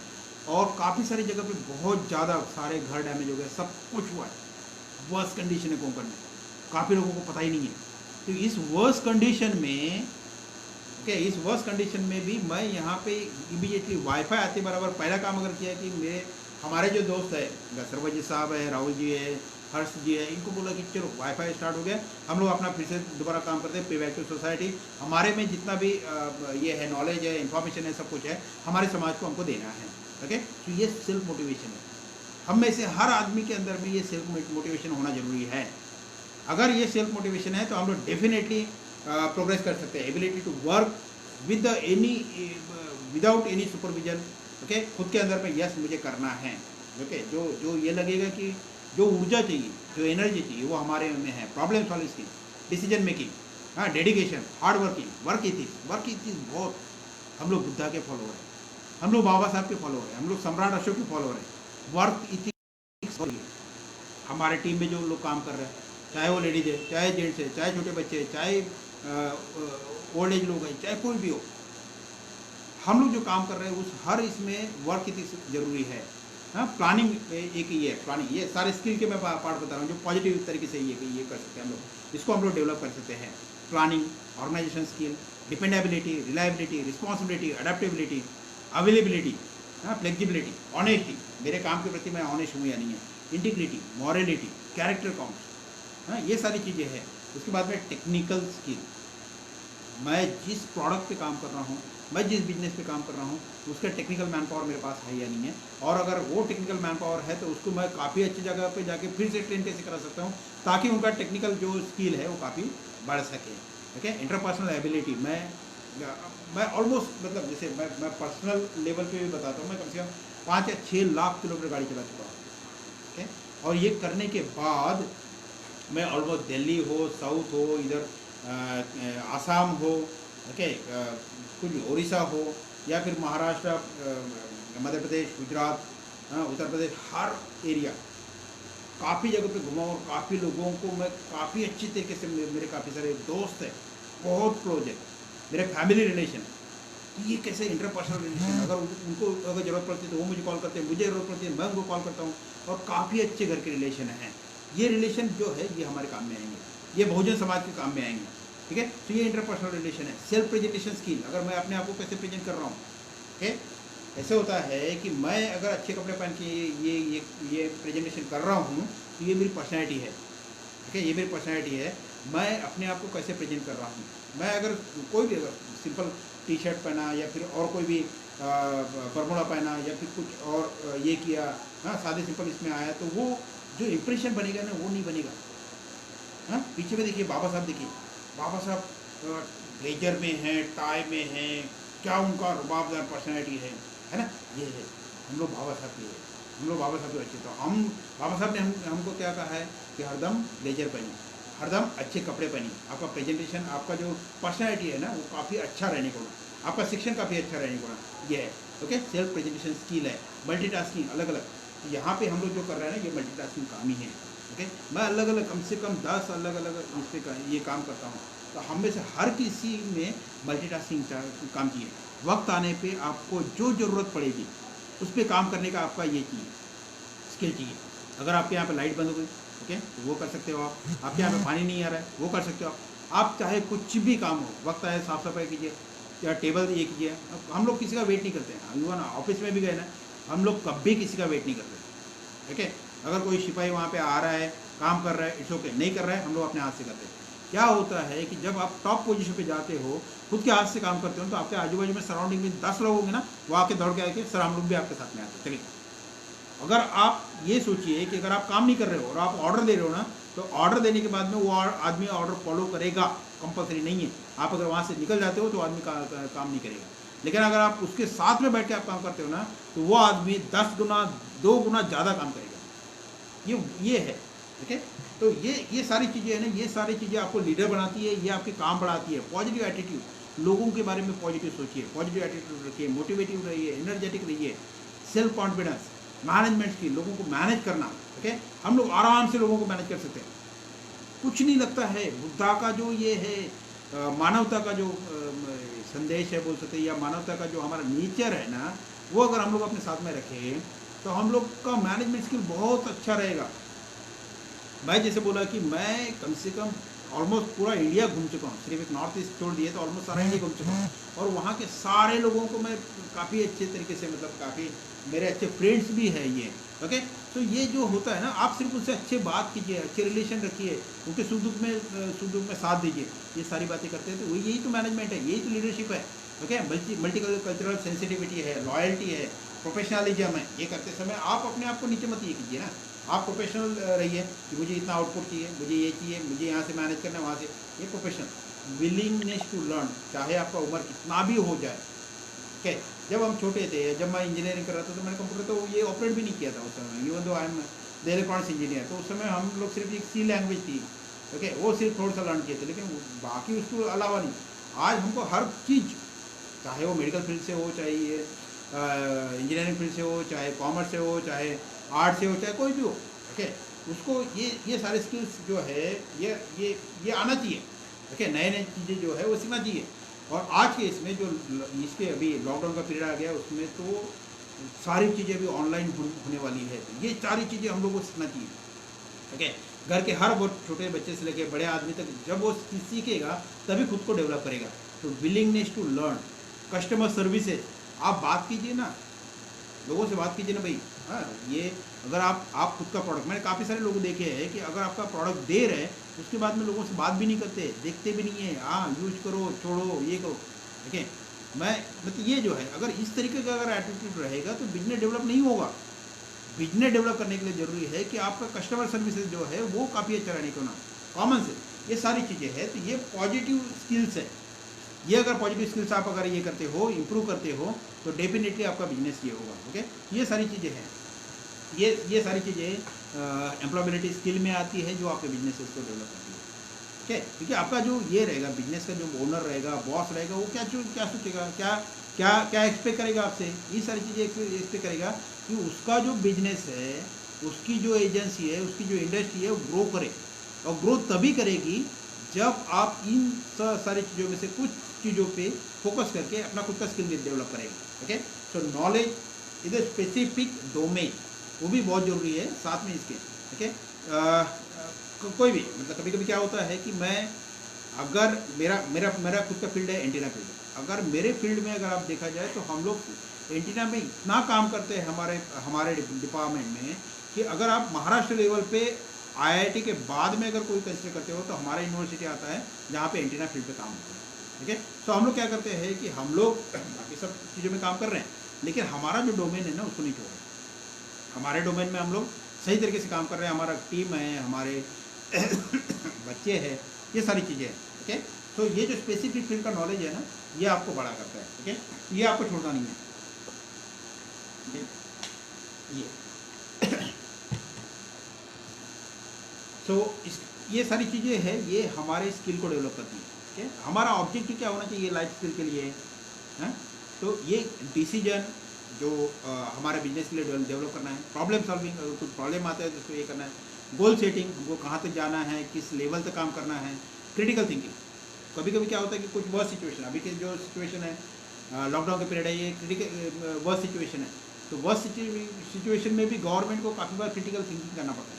और काफ़ी सारी जगह पे बहुत ज़्यादा सारे घर डैमेज हो गए, सब कुछ हुआ है। वर्स्ट कंडीशन है कोंकण में, काफ़ी लोगों को पता ही नहीं है। तो इस वर्स्ट कंडीशन में इस वर्स्ट कंडीशन में भी मैं यहाँ पे इमीडिएटली वाईफाई आते बराबर पहला काम अगर किया कि हमारे जो दोस्त है, सरवजी साहब है, राहुल जी है, हर्ष जी है, इनको बोला कि चलो वाईफाई स्टार्ट हो गया, हम लोग अपना फिर से दोबारा काम करते हैं, पे बैक टू सोसाइटी। हमारे में जितना भी ये है, नॉलेज है, इन्फॉर्मेशन है, सब कुछ है, हमारे समाज को हमको देना है। ओके, तो ये सेल्फ मोटिवेशन है। हम में से हर आदमी के अंदर में ये सेल्फ मोटिवेशन होना जरूरी है। अगर ये सेल्फ मोटिवेशन है तो हम लोग डेफिनेटली प्रोग्रेस कर सकते हैं। Ability to work with any without any supervision. Okay, खुद के अंदर में यस मुझे करना है। ओके, जो ये लगेगा कि जो ऊर्जा चाहिए, जो एनर्जी चाहिए, वो हमारे में है। Problem solving skill, decision making, हाँ, dedication, hard working, work ethics बहुत। हम लोग बुद्धा के फॉलोअर हैं, हम लोग बाबा साहब के फॉलोअर हैं, हम लोग सम्राट अशोक के फॉलोअर हैं। वर्क इथिक्स हमारे टीम में जो लोग काम कर रहे हैं, चाहे वो लेडीज है, चाहे जेंट्स है, चाहे छोटे बच्चे हैं, चाहे ओल्ड एज लोग हैं, चाहे कोई भी हो, हम लोग जो काम कर रहे हैं उस हर इसमें वर्क इथिक्स जरूरी है। हाँ, प्लानिंग एक ही है। प्लानिंग, ये सारे स्किल के मैं पार्ट बता रहा हूँ जो पॉजिटिव तरीके से ये कर सकते हैं हम लोग, इसको हम लोग डेवलप कर सकते हैं। Planning, organisation skill, dependability, reliability, responsibility, adaptability, availability, हाँ, फ्लेक्सिबिलिटी, ऑनेस्टी, मेरे काम के प्रति मैं ऑनेस्ट हूँ या नहीं है, इंटीग्रिटी, मॉरलिटी, कैरेक्टर काउंट, हाँ, ये सारी चीज़ें हैं। उसके बाद में टेक्निकल स्किल, मैं जिस प्रोडक्ट पे काम कर रहा हूँ, मैं जिस बिजनेस पे काम कर रहा हूँ, उसका टेक्निकल मैन पावर मेरे पास है या नहीं है, और अगर वो टेक्निकल मैन पावर है तो उसको मैं काफ़ी अच्छी जगह पे जाके फिर से ट्रेन कैसे करा सकता हूँ ताकि उनका टेक्निकल जो स्किल है वो काफ़ी बढ़ सके। ओके, इंटरपर्सनल एबिलिटी, मैं ऑलमोस्ट, मतलब जैसे मैं पर्सनल लेवल पे भी बताता हूँ, मैं कम से कम 5 या 6 लाख किलोमीटर गाड़ी चला चुका हूँ। ओके, और ये करने के बाद मैं ऑलमोस्ट दिल्ली हो, साउथ हो, इधर आसाम हो, ओके, कुछ उड़ीसा हो, या फिर महाराष्ट्र, मध्य प्रदेश, गुजरात, उत्तर प्रदेश, हर एरिया काफ़ी जगह पे घुमा और काफ़ी लोगों को मैं काफ़ी अच्छी तरीके से, मेरे काफ़ी सारे दोस्त हैं, बहुत क्लोज है, मेरे फैमिली रिलेशन है। तो ये कैसे इंटरपर्सनल रिलेशन, अगर उनको अगर ज़रूरत पड़ती है तो वो मुझे कॉल करते हैं, मुझे ज़रूरत पड़ती है मैं उनको कॉल करता हूँ, और काफ़ी अच्छे घर के रिलेशन हैं। ये रिलेशन जो है ये हमारे काम में आएंगे, ये बहुजन समाज के काम में आएंगे। ठीक है, तो ये इंटरपर्सनल रिलेशन है। सेल्फ प्रेजेंटेशन स्किल, अगर मैं अपने आप को कैसे प्रेजेंट कर रहा हूँ, ठीक है, ऐसे होता है कि मैं अगर अच्छे कपड़े पहन के ये प्रेजेंटेशन कर रहा हूँ तो ये मेरी पर्सनैलिटी है। ठीक है, ये मेरी पर्सनैलिटी है। मैं अपने आप को कैसे प्रेजेंट कर रहा हूँ, मैं अगर कोई भी अगर सिंपल टी शर्ट पहना या फिर और कोई भी बरमूडा पहना या फिर कुछ और ये किया, हाँ, सादे सिंपल इसमें आया, तो वो जो इम्प्रेशन बनेगा ना वो नहीं बनेगा। हाँ, पीछे में देखिए बाबा साहब, देखिए बाबा साहब ब्लेजर में हैं, टाई में हैं, क्या उनका रुबाबदार पर्सनैलिटी है ना। ये है, हम लोग बाबा साहब के, हम लोग बाबा साहब के अच्छे, तो हम बाबा साहब ने हमको क्या कहा है कि हरदम ब्लेजर पहनिए, हरदम अच्छे कपड़े पहनिए, आपका प्रेजेंटेशन, आपका जो पर्सनैलिटी है ना वो काफ़ी अच्छा रहने को, आपका शिक्षण काफ़ी अच्छा रहने को, ये है। ओके, सेल्फ प्रेजेंटेशन स्किल है। मल्टीटास्किंग, अलग अलग, यहाँ पे हम लोग जो कर रहे हैं ना ये मल्टीटास्किंग काम ही है। ओके, मैं अलग अलग कम से कम 10 अलग अलग इस पे ये काम करता हूँ, तो हम में से हर किसी में मल्टीटास्किंग काम चाहिए। वक्त आने पे आपको जो ज़रूरत पड़ेगी उस पर काम करने का आपका ये चाहिए, स्किल चाहिए। अगर आपके यहाँ पे लाइट बंद हो गई, ओके, तो वो कर सकते हो आप। आपके यहाँ पे पानी नहीं आ रहा है, वो कर सकते हो आप चाहे कुछ भी काम हो, वक्त आए साफ़ सफाई कीजिए या टेबल ये कीजिए। हम लोग किसी का वेट नहीं करते हैं, इवन ऑफिस में भी गए ना, हम लोग कभी किसी का वेट नहीं करते। ठीक है, अगर कोई सिपाही वहाँ पे आ रहा है, काम कर रहा है, इट्स ओके, नहीं कर रहा है, हम लोग अपने हाथ से करते हैं। क्या होता है कि जब आप टॉप पोजीशन पे जाते हो, खुद के हाथ से काम करते हो, तो आपके आजू बाजू में सराउंडिंग में 10 लोग होंगे ना, वो आके दौड़ के आके सर हम लोग भी आपके साथ में आते। चलिए, अगर आप ये सोचिए कि अगर आप काम नहीं कर रहे हो और आप ऑर्डर दे रहे हो ना, तो ऑर्डर देने के बाद में वो आदमी ऑर्डर फॉलो करेगा, कंपलसरी नहीं है। आप अगर वहाँ से निकल जाते हो तो आदमी काम नहीं करेगा। लेकिन अगर आप उसके साथ में बैठ के आप काम करते हो ना, तो वो आदमी 10 गुना 2 गुना ज़्यादा काम करेगा। ये है। ठीक है, तो ये सारी चीज़ें हैं ना, ये सारी चीज़ें आपको लीडर बनाती है, ये आपके काम बढ़ाती है। पॉजिटिव एटीट्यूड, लोगों के बारे में पॉजिटिव सोचिए, पॉजिटिव एटीट्यूड रखिए, मोटिवेटिव रहिए, एनर्जेटिक रहिए। सेल्फ कॉन्फिडेंस, मैनेजमेंट स्किल, लोगों को मैनेज करना। ठीक है, हम लोग आराम से लोगों को मैनेज कर सकते हैं, कुछ नहीं लगता है। बुद्धा का जो ये है मानवता का जो संदेश है बोल सकते हैं, या मानवता का जो हमारा नेचर है ना, वो अगर हम लोग अपने साथ में रखें तो हम लोग का मैनेजमेंट स्किल बहुत अच्छा रहेगा। मैं जैसे बोला कि मैं कम से कम ऑलमोस्ट पूरा इंडिया घूम चुका हूँ, सिर्फ एक नॉर्थ ईस्ट छोड़ दिए तो ऑलमोस्ट सारा इंडिया घूम चुका हूँ। और वहाँ के सारे लोगों को मैं काफ़ी अच्छे तरीके से, मतलब काफ़ी मेरे अच्छे फ्रेंड्स भी है ये। ओके, तो ये जो होता है ना, आप सिर्फ उससे अच्छे बात कीजिए, अच्छे रिलेशन रखिए, उनके सुख दुख में साथ दीजिए, ये सारी बातें करते हैं, तो वही, यही तो मैनेजमेंट है, यही तो लीडरशिप है। ओके, मल्टी कल्चरल सेंसिटिविटी है, लॉयल्टी है, प्रोफेशनलिज्म है। ये करते समय आप अपने आप को नीचे मत ये कीजिए ना, आप प्रोफेशनल रहिए कि मुझे इतना आउटपुट चाहिए, मुझे ये चाहिए, मुझे यहाँ से मैनेज करना है, वहाँ से, ये प्रोफेशनल विलिंगनेस टू लर्न, चाहे आपका उम्र कितना भी हो जाए। ओके, जब हम छोटे थे, जब मैं इंजीनियरिंग कर रहा था, तो मैंने कंप्यूटर तो ये ऑपरेट भी नहीं किया था उस समय, even though I am the electronics engineer, तो उस समय हम लोग सिर्फ एक सी लैंग्वेज थी। ओके, वो सिर्फ थोड़ा सा लर्न किए थे, लेकिन बाकी उसके अलावा नहीं। आज हमको हर चीज़, चाहे वो मेडिकल फील्ड से हो, चाहे ये इंजीनियरिंग फील्ड से हो, चाहे कॉमर्स से हो, चाहे आर्ट से हो, चाहे कोई भी हो, ओके, उसको ये सारे स्किल्स जो है, ये आना चाहिए। ओके, नए नए चीज़ें जो है वो सीखना चाहिए। और आज के इसमें जो इसके अभी लॉकडाउन का पीरियड आ गया, उसमें तो सारी चीज़ें अभी ऑनलाइन होने वाली है, तो ये सारी चीज़ें हम लोग को सीखना चाहिए। ओके, घर के हर बहुत छोटे बच्चे से लेकर बड़े आदमी तक जब वो सीखेगा तभी खुद को डेवलप करेगा। तो willingness to learn, customer services, आप बात कीजिए ना, लोगों से बात कीजिए ना भाई। हाँ, ये अगर आप खुद का प्रोडक्ट, मैंने काफ़ी सारे लोग देखे हैं कि अगर आपका प्रोडक्ट दे रहे हैं, उसके बाद में लोगों से बात भी नहीं करते, देखते भी नहीं है, हाँ यूज करो, छोड़ो, ये करो। ठीक है, मैं मतलब ये जो है, अगर इस तरीके का अगर एटीट्यूड रहेगा तो बिजनेस डेवलप नहीं होगा। बिजनेस डेवलप करने के लिए ज़रूरी है कि आपका कस्टमर सर्विसेज जो है वो काफ़ी अच्छा रहने को ना, कॉमन से, ये सारी चीज़ें हैं। तो ये पॉजिटिव स्किल्स है। ये अगर पॉजिटिव स्किल्स आप अगर ये करते हो, इम्प्रूव करते हो, तो डेफिनेटली आपका बिजनेस ये होगा। ओके, ये सारी चीज़ें हैं, ये सारी चीज़ें एम्प्लॉयबिलिटी स्किल में आती है, जो आपके बिजनेस को डेवलप करती है। ठीक है, क्योंकि आपका जो ये रहेगा, बिजनेस का जो ओनर रहेगा, बॉस रहेगा, वो क्या सोचेगा, क्या क्या क्या एक्सपेक्ट करेगा आपसे, ये सारी चीज़ें एक्सपेक्ट करेगा कि उसका जो बिजनेस है, उसकी जो एजेंसी है, उसकी जो इंडस्ट्री है, वो ग्रो करे। और ग्रोथ तभी करेगी जब आप इन सारी चीज़ों में से कुछ चीज़ों पे फोकस करके अपना खुद का स्किल डेवलप करेंगे। Okay, so knowledge is a specific domain, वो भी बहुत ज़रूरी है साथ में इसके। ओके, कोई भी, मतलब कभी कभी क्या होता है कि मैं, अगर मेरा मेरा मेरा खुद का फील्ड है एंटीना फील्ड, अगर मेरे फील्ड में अगर आप देखा जाए तो हम लोग एंटीना में इतना काम करते हैं हमारे डिपार्टमेंट में, कि अगर आप महाराष्ट्र लेवल पे आईआईटी के बाद में अगर कोई कंसिडर करते हो, तो हमारा यूनिवर्सिटी आता है जहाँ पे एंटीना फील्ड पे काम होता है। ठीक है, तो हम लोग क्या करते हैं कि हम लोग बाकी सब चीज़ों में काम कर रहे हैं, लेकिन हमारा जो डोमेन है ना, उसको नहीं छोड़ रहे। हमारे डोमेन में हम लोग सही तरीके से काम कर रहे हैं, हमारा टीम है, हमारे बच्चे हैं, ये सारी चीज़ें हैं। ओके, तो ये जो स्पेसिफिक फील्ड का नॉलेज है ना, ये आपको बड़ा करता है। ओके, ये आपको छोड़ना नहीं है। ये तो ये सारी चीज़ें हैं, ये हमारे स्किल को डेवलप करती है। ठीक है, हमारा ऑब्जेक्टिव क्या होना चाहिए लाइफ स्किल के लिए है, तो ये डिसीजन जो हमारे बिजनेस के लिए डेवलप करना है, प्रॉब्लम सॉल्विंग, अगर कुछ प्रॉब्लम आता है तो उसको ये करना है, गोल सेटिंग, हमको कहाँ तक जाना है, किस लेवल तक काम करना है, क्रिटिकल थिंकिंग। कभी कभी क्या होता है कि कुछ वर्स्ट सिचुएशन, अभी की जो सिचुएशन है, लॉकडाउन का पीरियड है, ये क्रिटिकल वर्स्ट सिचुएशन है, तो वर्स्ट सिचुएशन में भी गवर्नमेंट को काफ़ी बार क्रिटिकल थिंकिंग करना पड़ता है।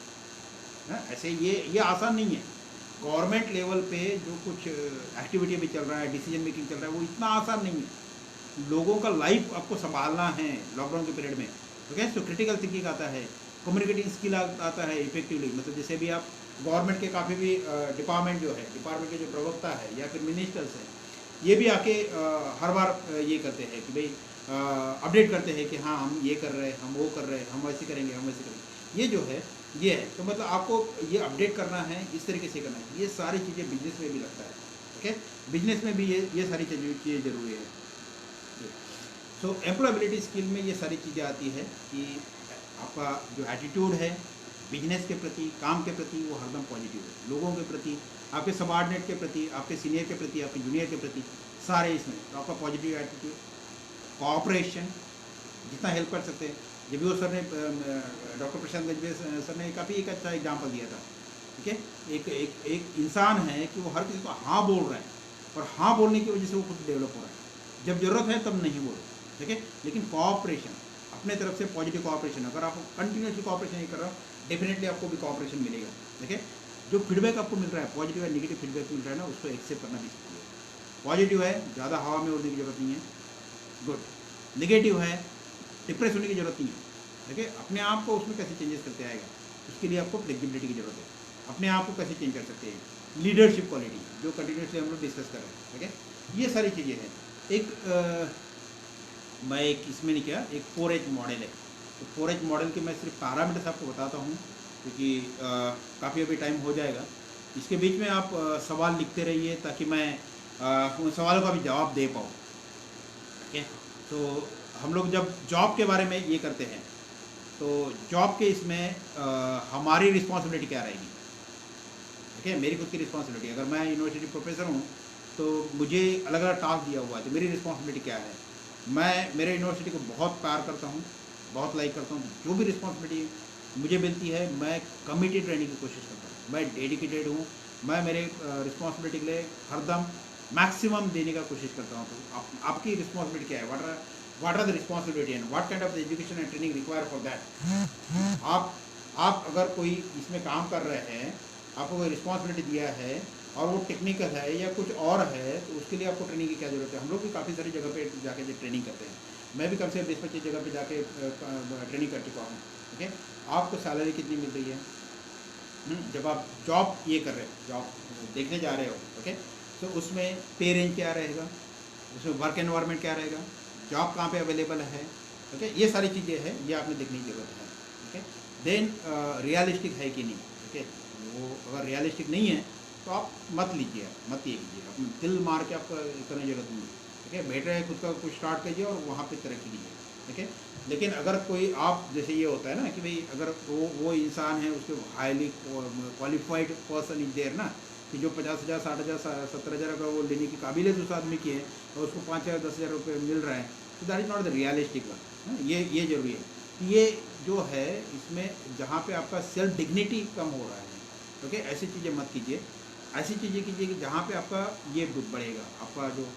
ऐसे ये आसान नहीं है। गवर्नमेंट लेवल पे जो कुछ एक्टिविटी भी चल रहा है, डिसीजन मेकिंग चल रहा है, वो इतना आसान नहीं है। लोगों का लाइफ आपको संभालना है लॉकडाउन के पीरियड में। ओके, सो क्रिटिकल थिंकिंग आता है, कम्युनिकेटिंग स्किल आता है इफेक्टिवली, मतलब जैसे भी आप गवर्नमेंट के काफ़ी भी डिपार्टमेंट जो है, डिपार्टमेंट के जो प्रवक्ता है या फिर मिनिस्टर्स हैं, ये भी आके हर बार ये करते हैं कि भाई अपडेट करते हैं कि हाँ हम ये कर रहे हैं, हम वो कर रहे हैं, हम वैसे करेंगे, हम वैसे करेंगे। ये जो है ये है, तो मतलब आपको ये अपडेट करना है, इस तरीके से करना है। ये सारी चीज़ें बिजनेस में भी लगता है। ओके, बिजनेस में भी ये सारी चीज़ें ज़रूरी है। सो एम्प्लॉयबिलिटी स्किल में ये सारी चीज़ें आती है कि आपका जो एटीट्यूड है बिजनेस के प्रति, काम के प्रति, वो हरदम पॉजिटिव है, लोगों के प्रति, आपके सबॉर्डिनेट के प्रति, आपके सीनियर के प्रति, आपके जूनियर के प्रति, सारे इसमें तो आपका पॉजिटिव एटीट्यूड, कोऑपरेशन, जितना हेल्प कर सकते हैं। जब वो सर ने, डॉक्टर प्रशांत गजबे सर ने काफ़ी एक अच्छा एग्जाम्पल दिया था। ठीक है, एक इंसान है कि वो हर किसी को हाँ बोल रहा है, और हाँ बोलने की वजह से वो खुद डेवलप हो रहा है। जब ज़रूरत है तब नहीं बोलो। ठीक है, लेकिन कोऑपरेशन, अपने तरफ से पॉजिटिव कोऑपरेशन, अगर आप कंटिन्यूसली कोऑपरेशन नहीं कर रहा, डेफिनेटली आपको भी कोऑपरेशन मिलेगा। ठीक है, जो फीडबैक आपको मिल रहा है, पॉजिटिव या नेगेटिव फीडबैक मिल रहा है ना, उसको एक्सेप्ट करना भी चाहिए। पॉजिटिव है, ज़्यादा हवा में उड़ने की ज़रूरत नहीं है, गुड। नेगेटिव है, डिप्रेस होने की ज़रूरत नहीं है। देखिए अपने आप को उसमें कैसे चेंजेस करते आएगा, उसके लिए आपको फ्लेक्सिबिलिटी की ज़रूरत है। अपने आप को कैसे चेंज कर सकते हैं, लीडरशिप क्वालिटी जो कंटिन्यूसली हम लोग डिस्कस कर रहे हैं, ठीक है, ये सारी चीज़ें हैं। एक मैं एक इसमें नहीं किया, एक 4H मॉडल है, तो 4H मॉडल के मैं सिर्फ पैरामीटर्स आपको बताता हूँ, क्योंकि काफ़ी अभी टाइम हो जाएगा। इसके बीच में आप सवाल लिखते रहिए ताकि मैं उन सवालों का भी जवाब दे पाऊँ, ठीक है। तो हम लोग जब जॉब के बारे में ये करते हैं, तो जॉब के इसमें हमारी रिस्पॉन्सिबिलिटी क्या रहेगी, ठीक है। मेरी खुद की रिस्पॉन्सिबिलिटी, अगर मैं यूनिवर्सिटी प्रोफेसर हूँ तो मुझे अलग अलग टास्क दिया हुआ है, तो मेरी रिस्पॉन्सिबिलिटी क्या है। मैं मेरे यूनिवर्सिटी को बहुत प्यार करता हूँ, बहुत लाइक करता हूँ, जो भी रिस्पॉन्सिबिलिटी मुझे मिलती है मैं कमिटेड रहने की कोशिश करता हूँ, मैं डेडिकेटेड हूँ, मैं मेरे रिस्पॉन्सिबिलिटी के लिए हरदम मैक्सिमम देने का कोशिश करता हूँ। तो आपकी रिस्पॉन्सिबिलिटी क्या है, what are the responsibility and what kind of education and training require for that. आप अगर कोई इसमें काम कर रहे हैं, आपको कोई रिस्पॉन्सिबिलिटी दिया है और वो टेक्निकल है या कुछ और है, तो उसके लिए आपको ट्रेनिंग की क्या ज़रूरत है। हम लोग भी काफ़ी सारी जगह पे जाके ट्रेनिंग करते हैं, मैं भी कम से कम 20-25 जगह पे जाके ट्रेनिंग कर चुका हूँ, ठीक है। आपको सैलरी कितनी मिल रही है, जब आप जॉब ये कर रहे हो, जॉब देखने जा रहे हो, ओके, तो उसमें पे रेंज क्या रहेगा, उसमें वर्क एनवायरनमेंट क्या रहेगा, जॉब कहाँ पे अवेलेबल है, ओके, ये सारी चीज़ें हैं, ये आपने देखने की ज़रूरत है, ओके। देन रियलिस्टिक है कि नहीं, ओके, वो अगर रियलिस्टिक नहीं है तो आप मत लीजिए, मत ये कीजिए, अपने दिल मार के आपको करने की जरूरत नहीं है, ठीक है। बेटर है खुद का कुछ स्टार्ट कीजिए और वहाँ पे तरक्की कीजिए, ठीक है। लेकिन अगर कोई आप जैसे ये होता है ना कि भाई अगर वो इंसान है, उसके highly qualified person is there ना, कि जो 50,000 60,000 70,000 अगर वो लेने की काबिलियत उस आदमी की है और उसको 5,000 10,000 रुपये मिल रहा है, तो that is not the realistic one. ये जरूरी है कि ये जो है इसमें जहाँ पे आपका सेल्फ डिग्निटी कम हो रहा है, ओके, ऐसी चीज़ें मत कीजिए। ऐसी चीज़ें कीजिए कि जहाँ पे आपका ये बढ़ेगा, आपका जो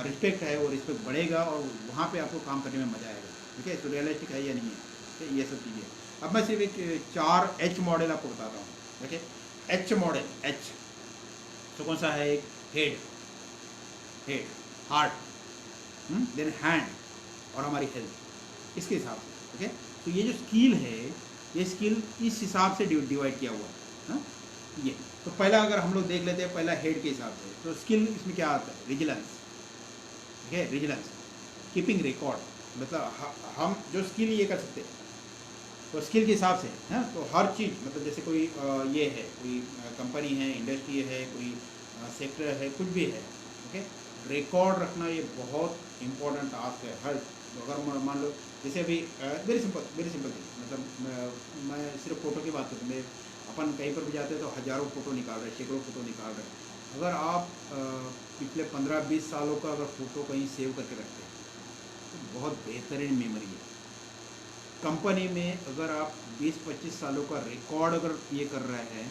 रिस्पेक्ट है वो रिस्पेक्ट बढ़ेगा और वहाँ पे आपको काम करने में मज़ा आएगा, ठीक है। तो रियलिस्टिक है या नहीं है, तो ये सब चीज़ें। अब मैं सिर्फ एक 4H मॉडल आपको बताता हूँ, ठीक है। H मॉडल, H तो कौन सा है, एक हेड, हार्ट, देन हैंड और हमारी हेल्थ, इसके हिसाब से, ठीक है। तो ये जो स्किल है, ये स्किल इस हिसाब से डिवाइड किया हुआ है, हाँ? ये तो पहला अगर हम लोग देख लेते हैं, पहला हेड के हिसाब से, तो स्किल इसमें क्या आता है, विजिलेंस, ठीक है, विजिलेंस, कीपिंग रिकॉर्ड, मतलब हम जो स्किल ये कर सकते हैं तो स्किल के हिसाब से है, तो हर चीज़, मतलब जैसे कोई ये है, कोई कंपनी है, इंडस्ट्री है, कोई सेक्टर है, कुछ भी है, ओके, रिकॉर्ड रखना ये बहुत इंपॉर्टेंट टास्क है। हर अगर मान लो जैसे अभी वेरी सिंपल थिंग, मतलब मैं सिर्फ फ़ोटो की बात करता हूँ, मैं अपन कहीं पर भी जाते हैं तो हज़ारों फ़ोटो निकाल रहे हैं, सैकड़ों फ़ोटो निकाल रहे हैं। अगर आप पिछले 15-20 सालों का अगर फ़ोटो कहीं सेव करके रखते हैं तो बहुत बेहतरीन मेमोरी है। कंपनी में अगर आप 20-25 सालों का रिकॉर्ड अगर ये कर रहे हैं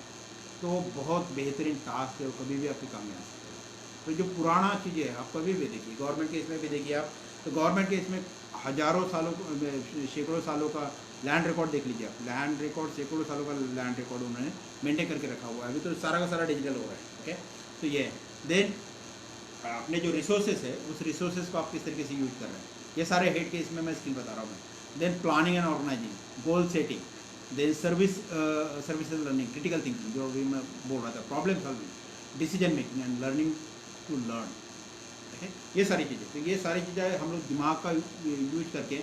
तो बहुत बेहतरीन टास्क है, वो कभी भी आपके काम में आ सकते हैं। तो जो पुराना चीज़ें है आप कभी भी देखिए, गवर्नमेंट के इसमें भी देखिए आप, तो गवर्नमेंट के इसमें हज़ारों सालों सैकड़ों सालों का लैंड रिकॉर्ड देख लीजिए आप, लैंड रिकॉर्ड सैकड़ों सालों का लैंड रिकॉर्ड उन्होंने मेंटेन करके रखा हुआ है। अभी तो सारा का सारा डिजिटल हो रहा है, ओके। तो ये देन अपने जो रिसोर्सेज है उस रिसोर्सेज को आप किस तरीके से यूज कर रहे हैं, ये सारे हेड के इसमें मैं स्किल बता रहा हूँ मैं। Then planning and organising, goal setting, then services learning, critical thinking जो अभी मैं बोल रहा था, problem solving, decision making and learning to learn, ठीक है। ये सारी चीज़ें, तो ये सारी चीज़ें हम लोग दिमाग का यूज करके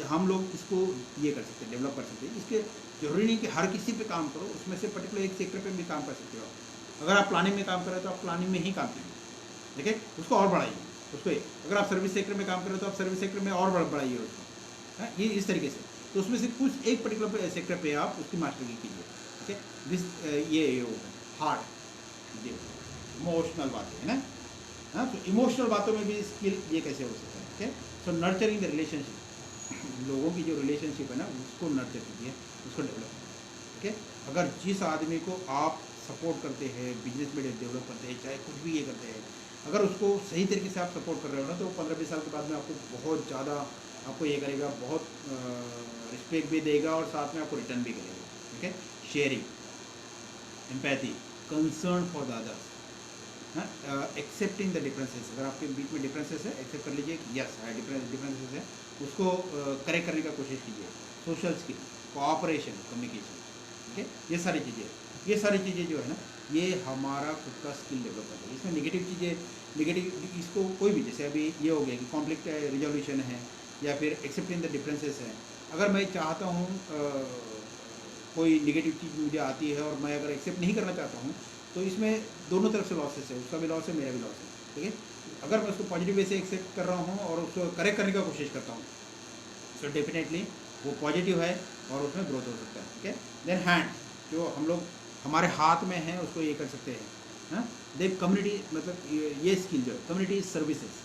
हम लोग इसको ये कर सकते हैं, डेवलप कर सकते हैं। इसके जरूरी नहीं कि हर किसी पे काम करो, उसमें से पर्टिकुलर एक सेक्टर पे भी काम कर सकते हो। अगर आप प्लानिंग में काम कर रहे हो तो आप प्लानिंग में ही काम कीजिए, ठीक है, उसको और बढ़ाइए उसको। अगर आप सर्विस सेक्टर में काम कर रहे हो तो आप सर्विस सेक्टर में और बढ़ाइए उसको, ये इस तरीके से। तो उसमें से कुछ एक पर्टिकुलर सेक्टर पे आप उसकी मास्टरी कीजिए, ठीक है। दिस ये हार्ट, इमोशनल बातें है ना, हाँ, तो इमोशनल बातों में भी स्किल ये कैसे हो सकता है, ठीक है। सो नर्चरिंग द रिलेशनशिप, लोगों की जो रिलेशनशिप है ना उसको नर्चर कीजिए, उसको डेवलप कीजिए, ठीक है। अगर जिस आदमी को आप सपोर्ट करते हैं, बिजनेस में डेवलप करते हैं, चाहे कुछ भी ये करते हैं, अगर उसको सही तरीके से आप सपोर्ट कर रहे हो ना, तो 15-20 साल के बाद में आपको बहुत ज़्यादा आपको ये करेगा, बहुत रिस्पेक्ट भी देगा और साथ में आपको रिटर्न भी करेगा, ठीक है। Sharing, empathy, concern for the others, accepting the differences, अगर आपके बीच में डिफरेंसेस है एक्सेप्ट कर लीजिए, यस डिफरेंसेस है, उसको करेक्ट करने का कोशिश कीजिए। सोशल स्किल, कोऑपरेशन, कम्युनिकेशन, ठीक है, ये सारी चीज़ें जो है ना, ये हमारा खुद का स्किल डेवलप करता है। इसमें नेगेटिव चीज़ें, नेगेटिव इसको कोई भी, जैसे अभी ये हो गया कि कॉन्फ्लिक्ट रिजोल्यूशन है या फिर एक्सेप्टिंग द डिफरेंसेस है। अगर मैं चाहता हूँ कोई नेगेटिव चीज़ मुझे आती है और मैं अगर एक्सेप्ट नहीं करना चाहता हूँ, तो इसमें दोनों तरफ से लॉसेस है, उसका भी लॉस है, मेरा भी लॉस है, ठीक है। अगर मैं उसको पॉजिटिव वे से एक्सेप्ट कर रहा हूँ और उसको करेक्ट करने का कोशिश करता हूँ, सो डेफिनेटली वो पॉजिटिव है और उसमें ग्रोथ हो सकता है, ठीक है। देन हैंड, जो हम लोग हमारे हाथ में है उसको ये कर सकते हैं, हाँ। देन कम्युनिटी, मतलब ये स्किल जो है कम्युनिटी सर्विसेज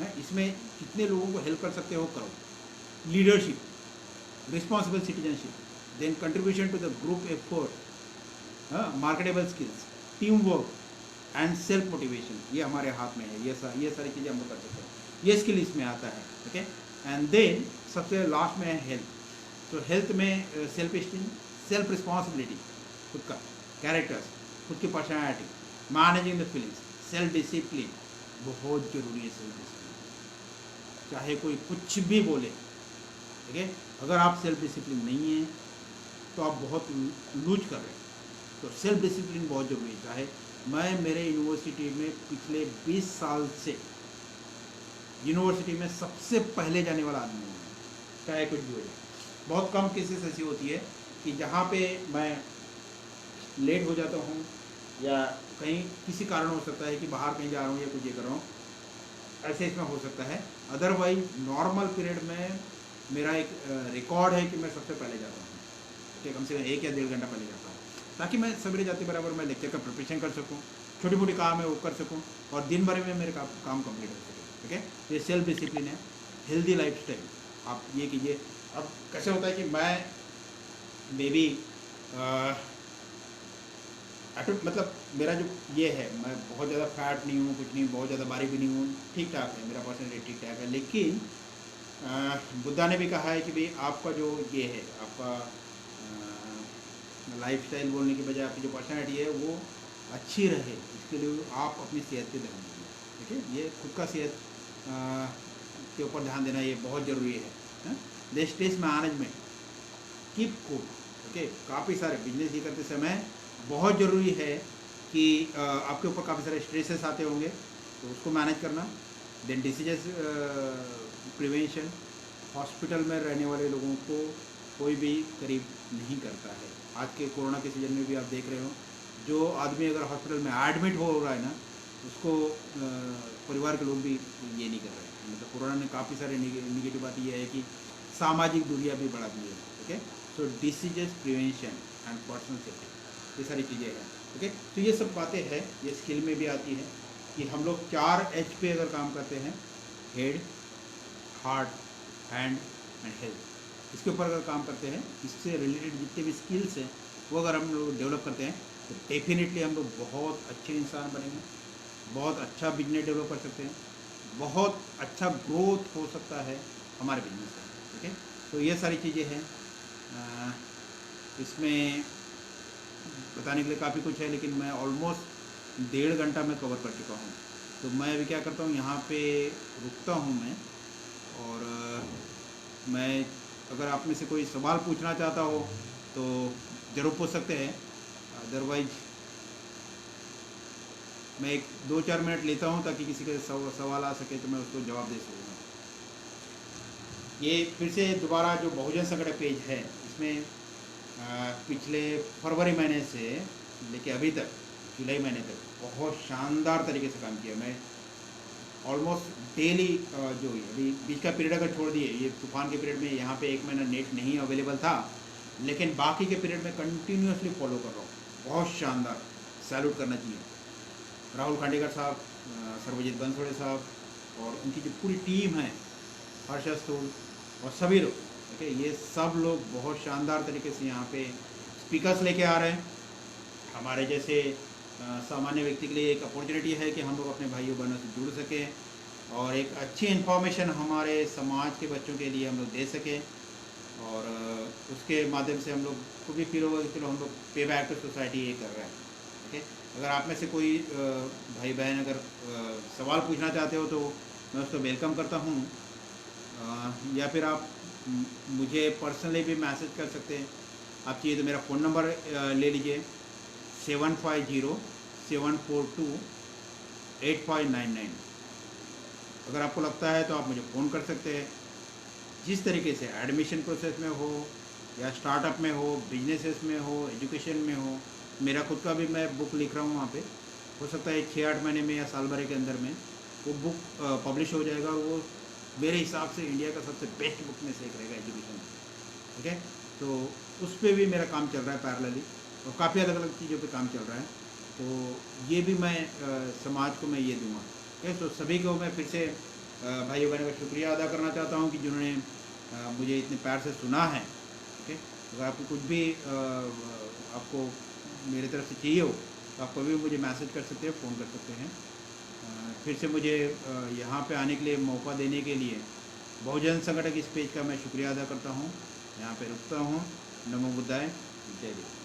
है, इसमें कितने लोगों को हेल्प कर सकते हो करो। Leadership, responsible citizenship, then contribution to the group effort, marketable skills, team work and self motivation, ये हमारे हाथ में है। ये सारी चीज़ें हम लोग कर सकते हैं, ये स्किल इसमें आता है, ओके। एंड देन सबसे लास्ट में है हेल्थ। तो हेल्थ में सेल्फ स्टीम, सेल्फ रिस्पॉन्सिबिलिटी, खुद का कैरेक्टर्स, खुद की personality, managing the feelings, self discipline, बहुत जरूरी है सेल्फ डिसिप्लिन। चाहे कोई कुछ भी बोले, ठीक है, अगर आप सेल्फ डिसिप्लिन नहीं है तो आप बहुत लूज कर रहे हैं। तो सेल्फ डिसिप्लिन बहुत ज़रूरी है। चाहे मैं मेरे यूनिवर्सिटी में पिछले 20 साल से यूनिवर्सिटी में सबसे पहले जाने वाला आदमी हूँ, चाहे कुछ भी हो जाए। बहुत कम केसेस ऐसी होती है कि जहाँ पे मैं लेट हो जाता हूँ या कहीं किसी कारण हो सकता है कि बाहर कहीं जा रहा हूँ या कुछ ये कर रहा हूँ, ऐसे इसमें हो सकता है। अदरवाइज नॉर्मल पीरियड में मेरा एक रिकॉर्ड है कि मैं सबसे पहले जाता हूँ, कि कम से कम 1 या 1.5 घंटा पहले जाता हूँ, ताकि मैं सवेरे जाते बराबर मैं लेक्चर का प्रिपरेशन कर सकूँ, छोटी मोटी काम है वो कर सकूँ और दिन भर में मेरे काम कंप्लीट हो सके, ठीक है। ये सेल्फ डिसिप्लिन है, हेल्दी लाइफस्टाइल आप ये कीजिए। अब कैसे होता है कि मैं मे बी मतलब मेरा जो ये है, मैं बहुत ज़्यादा फैट नहीं हूँ, कुछ नहीं, बहुत ज़्यादा बारीक भी नहीं हूँ, ठीक ठाक है, मेरा पर्सनैलिटी ठीक ठाक है। लेकिन बुद्धा ने भी कहा है कि भाई आपका जो ये है, आपका लाइफस्टाइल बोलने के बजाय आपकी जो पर्सनैलिटी है वो अच्छी रहे, इसके लिए आप अपनी सेहत पे ध्यान दीजिए, ठीक है। ये खुद का सेहत के ऊपर ध्यान देना ये बहुत ज़रूरी है। The stress management, keep cool, okay. काफ़ी सारे बिजनेस ये करते समय बहुत ज़रूरी है कि आपके ऊपर काफ़ी सारे स्ट्रेसेस आते होंगे, तो उसको मैनेज करना। देन डिसीजेस प्रिवेंशन, हॉस्पिटल में रहने वाले लोगों को कोई भी करीब नहीं करता है। आज के कोरोना के सीजन में भी आप देख रहे हो, जो आदमी अगर हॉस्पिटल में एडमिट हो रहा है ना, उसको परिवार के लोग भी ये नहीं कर रहे हैं। मतलब कोरोना ने काफ़ी सारे निगेटिव बात ये है कि सामाजिक दूरियां भी बढ़ा दी है, okay. So diseases prevention and personal safety, ये सारी चीज़ें हैं, ओके। तो ये सब बातें हैं, ये स्किल में भी आती है कि हम लोग 4H पे अगर काम करते हैं, head, heart, hand and health, इसके ऊपर अगर काम करते हैं, इससे रिलेटेड जितने भी स्किल्स हैं वो अगर हम लोग डेवलप करते हैं, तो डेफिनेटली हम लोग बहुत अच्छे इंसान बनेंगे, बहुत अच्छा बिजनेस डेवलप कर सकते हैं, बहुत अच्छा ग्रोथ हो सकता है हमारे बिजनेस का, ठीक है। तो ये सारी चीज़ें हैं, इसमें बताने के लिए काफ़ी कुछ है, लेकिन मैं ऑलमोस्ट 1.5 घंटा मैं कवर कर चुका हूँ। तो मैं अभी क्या करता हूँ, यहाँ पे रुकता हूँ मैं, और मैं अगर आप में से कोई सवाल पूछना चाहता हो तो ज़रूर पूछ सकते हैं। अदरवाइज मैं 1-2-4 मिनट लेता हूँ ताकि किसी का सवाल आ सके तो मैं उसको जवाब दे सकूँगा। ये फिर से दोबारा जो बहुजन संगठन पेज है, इसमें पिछले फरवरी महीने से लेके अभी तक जुलाई महीने तक बहुत शानदार तरीके से काम किया। मैं ऑलमोस्ट डेली जो अभी बीच का पीरियड अगर छोड़ दिए, ये तूफान के पीरियड में यहाँ पे 1 महीना नेट नहीं अवेलेबल था, लेकिन बाकी के पीरियड में कंटिन्यूसली फॉलो कर रहा हूँ। बहुत शानदार, सैल्यूट करना चाहिए राहुल खांडेकर साहब, सर्वजीत बंसोड़े साहब और उनकी जो पूरी टीम है, हर्ष स्थूल और सभी लोग, ठीक है। ये सब लोग बहुत शानदार तरीके से यहाँ पे स्पीकर्स लेके आ रहे हैं। हमारे जैसे सामान्य व्यक्ति के लिए एक अपॉर्चुनिटी है कि हम लोग अपने भाइयों बहनों से जुड़ सकें और एक अच्छी इन्फॉर्मेशन हमारे समाज के बच्चों के लिए हम लोग दे सकें, और उसके माध्यम से हम लोग को भी फील होगा कि चलो हम लोग पे बैक टू सोसाइटी ये कर रहे हैं, ठीक है। अगर आप में से कोई भाई बहन अगर सवाल पूछना चाहते हो तो मैं उसको वेलकम करता हूँ। या फिर आप मुझे पर्सनली भी मैसेज कर सकते हैं। आप चाहिए तो मेरा फ़ोन नंबर ले लीजिए 7507428599। अगर आपको लगता है तो आप मुझे फ़ोन कर सकते हैं। जिस तरीके से एडमिशन प्रोसेस में हो या स्टार्टअप में हो, बिजनेसेस में हो, एजुकेशन में हो, मेरा खुद का भी मैं बुक लिख रहा हूँ वहाँ पे। हो सकता है 6-8 महीने में या साल भर के अंदर में वो बुक पब्लिश हो जाएगा, और वो मेरे हिसाब से इंडिया का सबसे बेस्ट बुक में से एक रहेगा एजुकेशन। ठीक है, तो उस पर भी मेरा काम चल रहा है पैरेलली, और काफ़ी अलग अलग चीज़ों पे काम चल रहा है। तो ये भी मैं समाज को मैं ये दूंगा। ठीक है, तो सभी को मैं फिर से भाइयों बहनों का शुक्रिया अदा करना चाहता हूँ कि जिन्होंने मुझे इतने प्यार से सुना है। ठीक है, अगर आपको कुछ भी आपको मेरी तरफ से चाहिए हो तो आप कभी भी मुझे मैसेज कर सकते हैं, फ़ोन कर सकते हैं। फिर से मुझे यहाँ पे आने के लिए मौका देने के लिए बहुजन संगठक इस पेज का मैं शुक्रिया अदा करता हूँ। यहाँ पे रुकता हूँ। नमो बुद्धाय, जय हिंद।